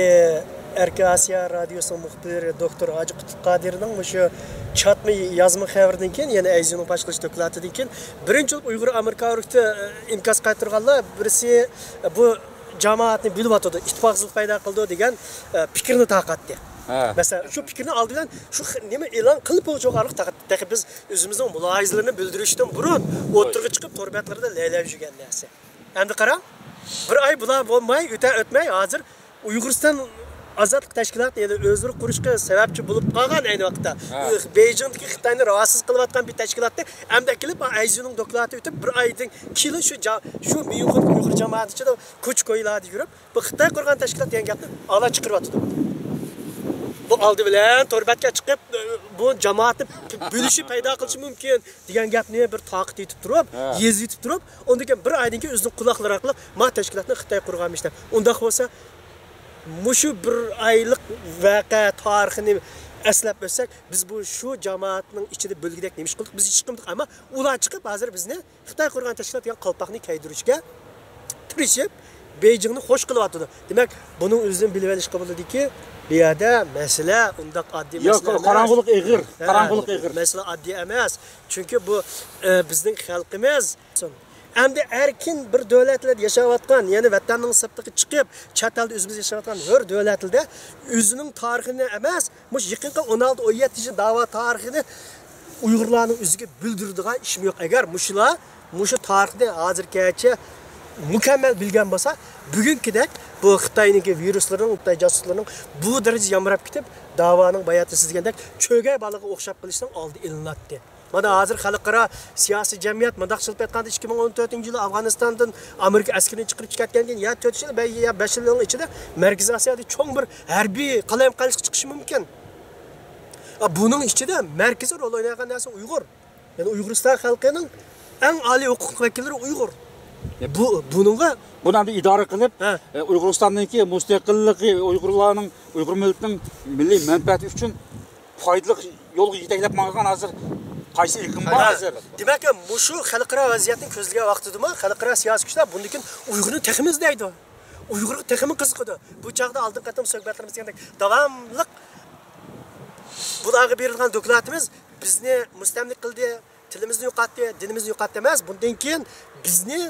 Erki Asiya radiosi muxbiri doktor Hoji Qutqodirning o'sha chatma yozma xabardan keyin, yana Ayzining boshqalish doklatidan keyin birinchi Uyg'ur Amerika urug'da inkos qaytarganlar birisi bu jamoatni bilib atadi, ittifoqsizlik paydo qildi degan fikrni taqatdi. Mesela şu fikrini aldılar, şu nima e'lon qilib o'choqariq taqatdi. Biz o'zimizning mulohazalarini bildirishdan burun o'tirg'i chiqib to'rbatlarda laylab yurgan narsa. Endi qara, bir oy bular bo'lmay, o'tmay hozir Uyg'uriston Azadlık Təşkilatı yani özgür kuruşqa sebepçi bulup qalğan ayni vaqtda. Beijingdagi Xitoyni rahatsız qilib bir təşkilatda hamda kelib Ayzining doklati o'tib bir oydan keyin shu Uyg'ur jamoati ichida kuch qo'yiladi yurib, bu Xitoy qurgan tashkilot degan gapni ala chiqaryapti. Bu oldi bilan to'rbatga chiqib bu jamoatni bo'lishi paydo qilishi mumkin degan gapni bir taqit etib turib, yez etib turib, undan keyin bir oydan keyin o'zining quloqlari orqali ma tashkilotni Xitoy qurganmishlar. Unda bo'lsa mushu bir oylik voqea tarixini eslab o'tsak, biz bu shu jamoatning ichida bo'lgidek nima ish qildik, biz ish qildik, ammo ular chiqib hozir bizni Xitoy qurgan tashkilot degan qalpoqni kaydirishga tirishib, Beijingni xo'sh qilyapti. Demak, buning o'zidan bilib olish bo'ladiki, bu yerda masala undaq oddiy masala. Yo'q, qorong'ulik ig'ir, qorong'ulik ig'ir. Masala oddiy emas. Chunki bu bizning xalqimiz endi erkin bir davlatlarda yashayotgan, ya'ni vatanning sirtiga chiqib, chet elda o'zimiz yashayotgan har davlatlarda o'zining tarixini emas, mush yaqinqi 16-17 da'vo tarixini Uyg'urlarning o'ziga bildiradigan ish yo'q. Agar mushlar mushu tarixni hozirgacha mukammal bilgan bo'lsa, bugünkidek bu Xitoyniki viruslarning, Xitoy jasuslarining bu darajada yamrab ketib, da'voning bayati siz degandek cho'gay balig'iga o'xshab qilishdan oldi ilinadi. Mana hozir xalqaro siyosiy jamiyat mudaqchilib aytganda 2014-yili Afg'onistondan Amerika askarini chiqarib chiqargandan keyin ya 4 yil, ya 5 yilning ichida Markaziy Osiyoda cho'ng bir harbiy qalayim-qalish chiqishi mumkin. Buning ichida markaziy rol o'ynagan narsa Uyg'ur. Ya'ni Uyg'uriston xalqining eng oliy huquq vakillari Uyg'ur. Bununla buni ham idora qilib, Uyg'uristondagi mustaqilligi, Uyg'urlarning, Uyg'ur millatining milliy manfaati uchun foydali yo'lga yetaklab maqan hozir qaysi ilkim bor hozir. Demak, shu xalqaro vaziyatning ko'zlagan vaqtidami, xalqaro siyosiy kuchlar bundan keyin Uyg'urni teximiz deydi. Uyg'ur teximi qiziqadi. Bu chaqda oldin qatam suhbatlarimiz degandek davomli bularga berilgan dokladimiz bizni mustamlik qildi, tilimizni yo'qotdi, dinimizni yo'qotdi emas. Bundan keyin bizni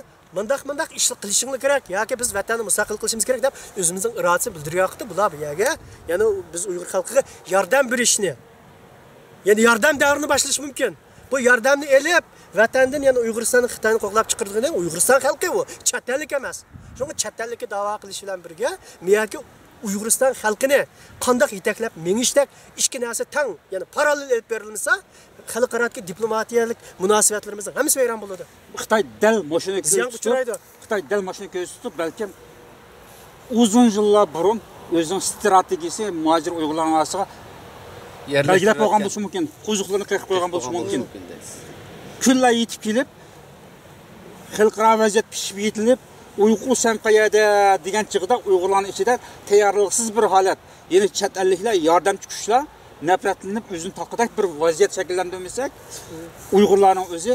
mundaq ish qilishimiz kerak yoki biz vatanni mustaqil qilishimiz kerak deb o'zimizning irodasini bildiryapti bular bu yerga. Ya'ni biz Uyg'ur xalqiga yordam berishni, ya'ni yordam davrini boshlash mumkin. Bu yordamni elib vatandan, ya'ni Uyg'uristonni Xitoyni qo'g'lab chiqardigan Uyg'uriston xalqi bu, chet ellik emas. Shunga chet ellikka da'vo qilish bilan birga miyaki Uyg'uriston xalqini qanday yetaklab menishdak ikki narsa tang, ya'ni parallel olib berilsa, xalqarodagi diplomatiyalik munosabatlarimizning hammasi vayron bo'ladi. Xitoy dal mashina ko'rsatdi. Xitoy dal mashina ko'rsatdi, balkim uzun yillar burun o'zining strategiyasi muhojir Uyg'urlarning orasiga belgilab qo'ygan bo'lishi mumkin. Qo'ziqlarni qirib qo'ygan bo'lishi mumkin. Kunlar yetib kelib, xalqaro vaziyat pishib yetilib, Uyg'ur san qayerda degan chig'ida Uyg'urlarning ichida tayyorliksiz bir holat, ya'ni chet elliklar yordamchi kuchlar nafratlanib o'zini taqadak bir vaziyat shakllantirmasak, Uyg'urlarning o'zi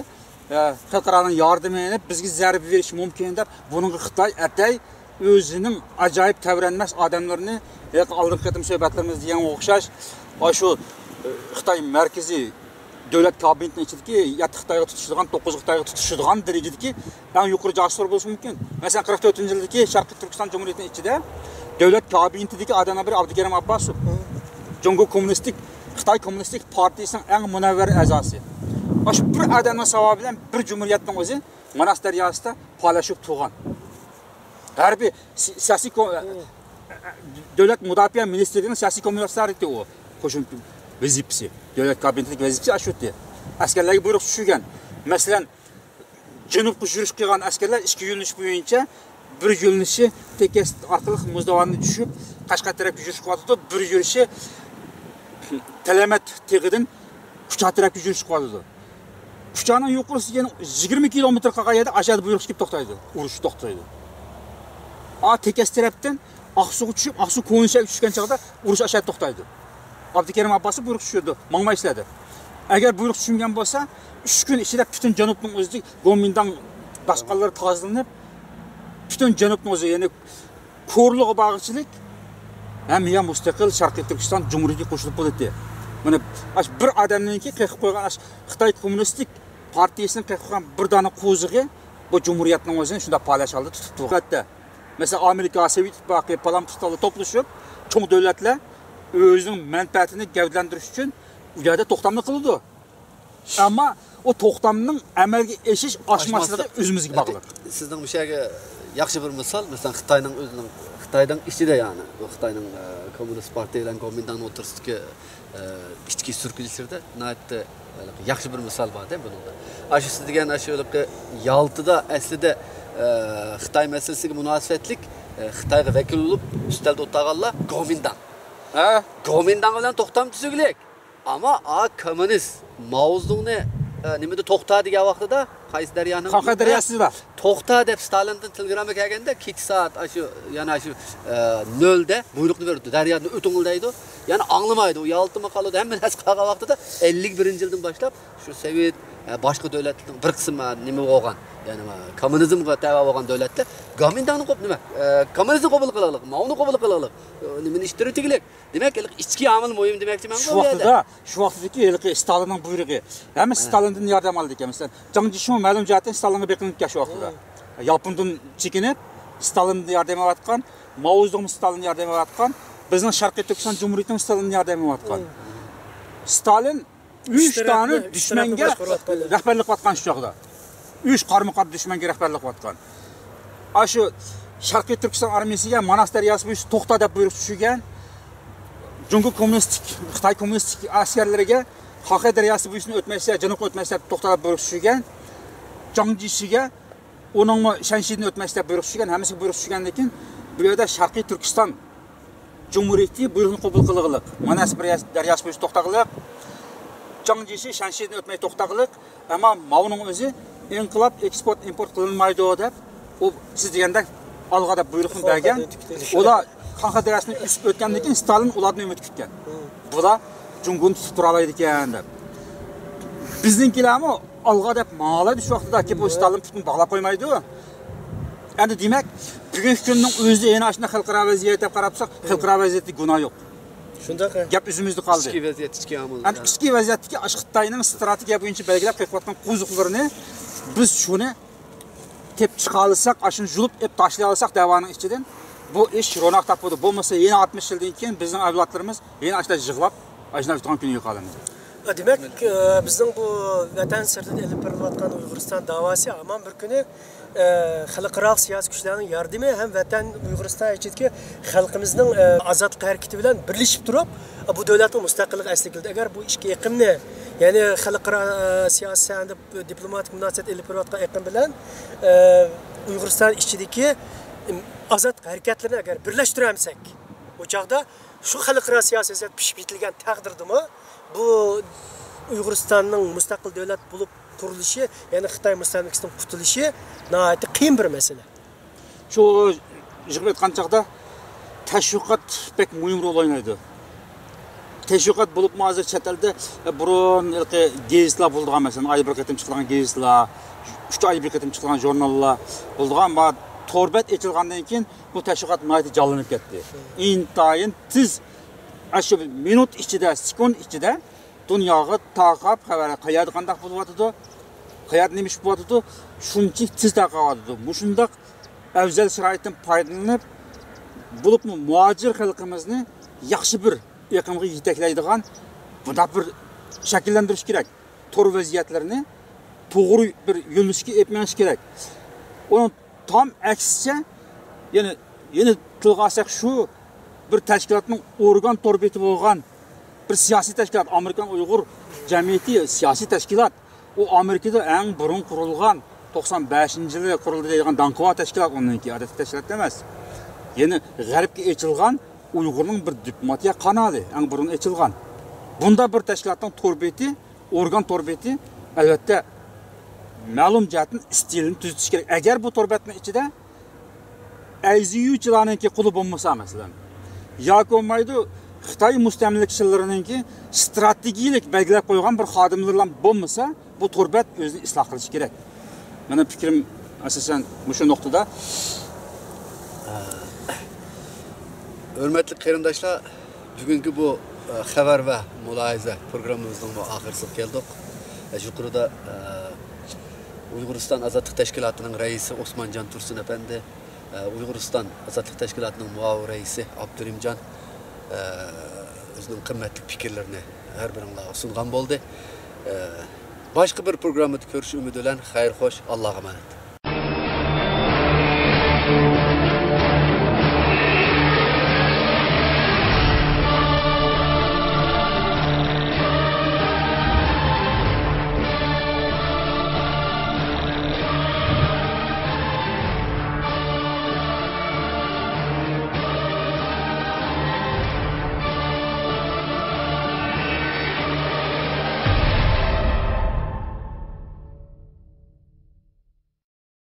xalqaroning yordamini bizga zarba berish mumkin deb buning Xitoy atay o'zining ajoyib tavranmas odamlarini oldingi qatim suhbatlarimiz degan o'xshash shu Xitoy markaziy davlat kabinetining ichidagi 7 Xitoyga tutishadigan, 9 Xitoyga tutishadigan darajadagi eng yuqori jasuslar bo'lishi mumkin. Masalan, 44-yildagi Sharqiy Turkiston Jumhuriyatining ichida davlat kabinetidagi odamlar biri Abdukarim Abbosov, Jungo Kommunistik Xitoy Kommunistik partiyasining eng munavvar a'zosi. Shu bir odamning savobi bilan bir jumhuriyatning o'zi Manas daryosida palashib tug'an. Harbiy siyosiy davlat mudofaa ministrligining siyosiy kommunikasiyasi u qo'shimcha vazifasi, davlat kabinetidagi vazifasi shu. Askarlarga buyruq tushgan. Masalan, janubga yurish qilgan askarlar 2 yo'nalish bo'yicha bir yo'linishi tekis orqali muzdovonni tushib Qashqar tarafga yurishib qoldi, bir yurishi Talamat teg'idan Kucha tarafga yurishib qoldi. Kuchaning yuqorisiga 20 kilometr qolgan yerda ashad buyruq chiqib to'xtaydi, urush to'xtaydi. Tekis tarafdan Aqsuga tushib, Aqsu Ko'nishaga tushgan chog'da urush ashad to'xtaydi. Abdukarim Abbasi buyruq tushirdi, mangmaysizlar. Agar buyruq tushungan bo'lsa, 3 kun ichida butun janubning o'zida Gomindan boshqalari tozalanib, butun janubning o'zi, ya'ni ko'rliq bag'chilik ham ya mustaqil Sharqiy Turkiston Jumhuriyatiga qo'shilib bo'ldi. Mana bir odamninki qilib qo'ygan Xitoy Kommunistik partiyasining qilib qo'ygan bir dona qo'zig'i bu Jumhuriyatning o'zini shunda palash oldi tutib turibdi. Masalan, Amerika, Sovet ittifoqi, Palam Pistoli to'plashib, cho'ng davlatlar o'zining manfaatini gavdalantirish uchun u yerda to'xtamni qildi. Ammo o to'xtamning amalga oshish oshmasligi o'zimizga bog'liq. Sizning bu yerga yaxshi bir misol, masalan, Xitoyning o'zining Xitoydan ichida, ya'ni bu Xitoyning kommunist partiya bilan Gomindan o'tirishga ichki surkilishlarda nihoyatda yaxshi bir misol bor-da buningda. Shu siz degan shu Yaltıda aslida Xitoy masalasiga munosabatlik Xitoyga vakil bo'lib ustalda o'tirganlar Gomindan. Gomindan bilan to'xtam tuzilgan. Ammo kommunist Mao Zedongni nimada to'xta degan vaqtida qaysi daryoning Qanqa daryosida to'xta deb Stalindan telegramma kelganda 2 soat shu yana shu 0 da buyruqni berdi. Daryoni o'tingil deydi. Ya'ni anglamaydi. U Yaltı maqolada hamma narsa qilgan vaqtida 51-yildan boshlab shu Sovet boshqa davlatlarning bir qismi nima bo'lgan, ya'ni kommunizmga tava bo'lgan davlatlar Gomindanni nima? Kommunizmni qabul qilaylik, Mao'ni qabul qilaylik. Nimani ishtiratigilik. Demak, ichki omil muhim demakchiman bu yerda. Shu vaqtdagi Stalinning buyrug'i. Hamma Stalindan yordam oldi ekan. Masalan, Jiang Jishu ma'lum jihatdan Stalinga beqinib ketgan shu vaqtda. Yaponiyadan chekinib, Stalinga yordam olayotgan, Mao Zedong Stalinga yordam olayotgan, bizning Sharqiy Turkiston Jumhuriyatining Stalinga yordam olayotgan. Stalin 3 tane dushmanga rahbarlik qilayotgan shu chog'da. 3 qarma-qarshi dushmanga rahbarlik qilayotgan. Shu Sharqiy Turkiston armiyasiga Manas daryosi bo'yicha to'xta deb buyruq tushgan. Jungo kommunistik, Xitoy kommunistik askarlariga Xalqay daryosi bo'yicha o'tmaysa, janubga o'tmaysa to'xta deb buyruq tushgan. Jiang Jishiga uning Shanshidni o'tmaysa deb buyruq tushgan, hammasiga buyruq tushgan, lekin bu yerda Sharqiy Turkiston Jumhuriyati buyruqni qabul qilganlik. Manas daryosi bo'yicha to'xta qilib, Jiang Jishi Shanshidni o'tmay to'xta qilib, ammo Mao'ning o'zi inqilob eksport import qilinmaydi deb, u siz deganda olg'a deb buyruqni bergan. Ular Qanqa daryosini usib o'tgandan keyin Stalin ularni umid kutgan. Bular Junguni tutib tura oladi ekan deb. Bizninkilarmi olg'a deb ma'ladi shu vaqtda ki bu Stalin tutib bog'lab qo'ymaydi. Endi demak, bugungi kunning o'zida yana shuna xalqaro vaziyat deb qarabsak, xalqaro vaziyatda gunoh yo'q. Shunday gap o'zimizda qoldi. Ichki vaziyat, ichki omil. Endi ichki vaziyatdagi Xitoyning strategiya bo'yicha belgilab qo'ygan qo'ziqlarini biz shuni tep chiqa olsak, shuni yulib tashlay olsak da'voning ichidan bu ish ro'naq topadi. Bo'lmasa yana 60 yildan keyin bizning avlodlarimiz yana ashla yig'lab, ashla o'tgan kunga qolamiz. Demak, bizning bu vatan sirtida elib berilayotgan Uyg'uriston da'vosi hamon bir kuni xalqaro siyosiy kuchlarning yordami ham vatan Uyg'uriston ichidagi xalqimizning ozodlik harakati bilan birlashib turib, bu davlatning mustaqillik asliga keldi. Agar bu ishga yiqimni, ya'ni xalqaro siyosiy deb diplomatik munosabat elib berayotgan yiqim bilan Uyg'uriston ichidagi azad harekatlarni agar birlashtiramisak, o chaqda shu xalqaro siyosat pishib yetilgan taqdirdimi bu Uyg'uristonning mustaqil davlat bo'lib qurilishi, ya'ni Xitoy mustamlikasidan qutulishi nihoyatda qiyin bir masala. Shu yig'ib aytgan chaqda tashviqot pek muhim rol o'ynaydi. Tashviqot bo'lib hozir chet elda burun gazetlar bo'lgan, masalan, oy bir qatim chiqqan gazetlar, 3 oy bir qatim chiqqan jurnallar bo'lgan, va torbat etilgandan keyin bu tashviqot nihoyatda jonlanib ketdi. Intayin tiz shu minut ichida, sekund ichida dunyoga taqab xabar qayerda qanday bo'lyapti, qayerda nima ish bo'lyapti, shuncha tiz taqavyapti. Bu shundoq afzal sharoitdan foydalanib bo'lib muhojir xalqimizni yaxshi bir iqlimga yetaklaydigan bunda bir shakllantirish kerak. Tor vaziyatlarini to'g'ri bir yo'nalishga etmanish kerak. Uni tam aksicha, ya'ni tilga olsak shu bir tashkilotning organ torbeti bo'lgan bir siyosiy tashkilot, Amerikan Uyg'ur jamiyati siyosiy tashkilot. U Amerikada eng burun qurilgan 95-yili qurildi deydigan danqova tashkilot onunki adatiy tashkilot emas. Yeni g'arbga echilgan Uyg'urning bir diplomatiya qanoti, eng burun echilgan. Bunda bir tashkilotning to'rbeti, organ to'rbeti albatta ma'lum jihatdan stilini tuzitish kerak. Agar bu to'rbatning ichida IZUchilarningki quli bo'lmasa masalan, yoki bo'lmaydi Xitoy mustamlakachilarininki strategik belgilab qo'ygan bir xodimlar bo'lmasa, bu to'rbat o'zini isloh qilish kerak. Meni fikrim asosan shu nuqtada. Hörmətli qarindoshlar, bugungi bu xabar va mulohaza programmamizning oxirisiga keldik. Yuqorida Uyg'uriston Ozodlik tashkilotining raisi Osmonjon Tursun apandi, Uyg'uriston Ozodlik tashkilotining muavin raisi Abdurimjon o'zining qimmatli fikrlarini har biringizga sungan bo'ldi. Boshqa bir programda ko'rish umidi bilan xayr xo'sh, Allohga emanet.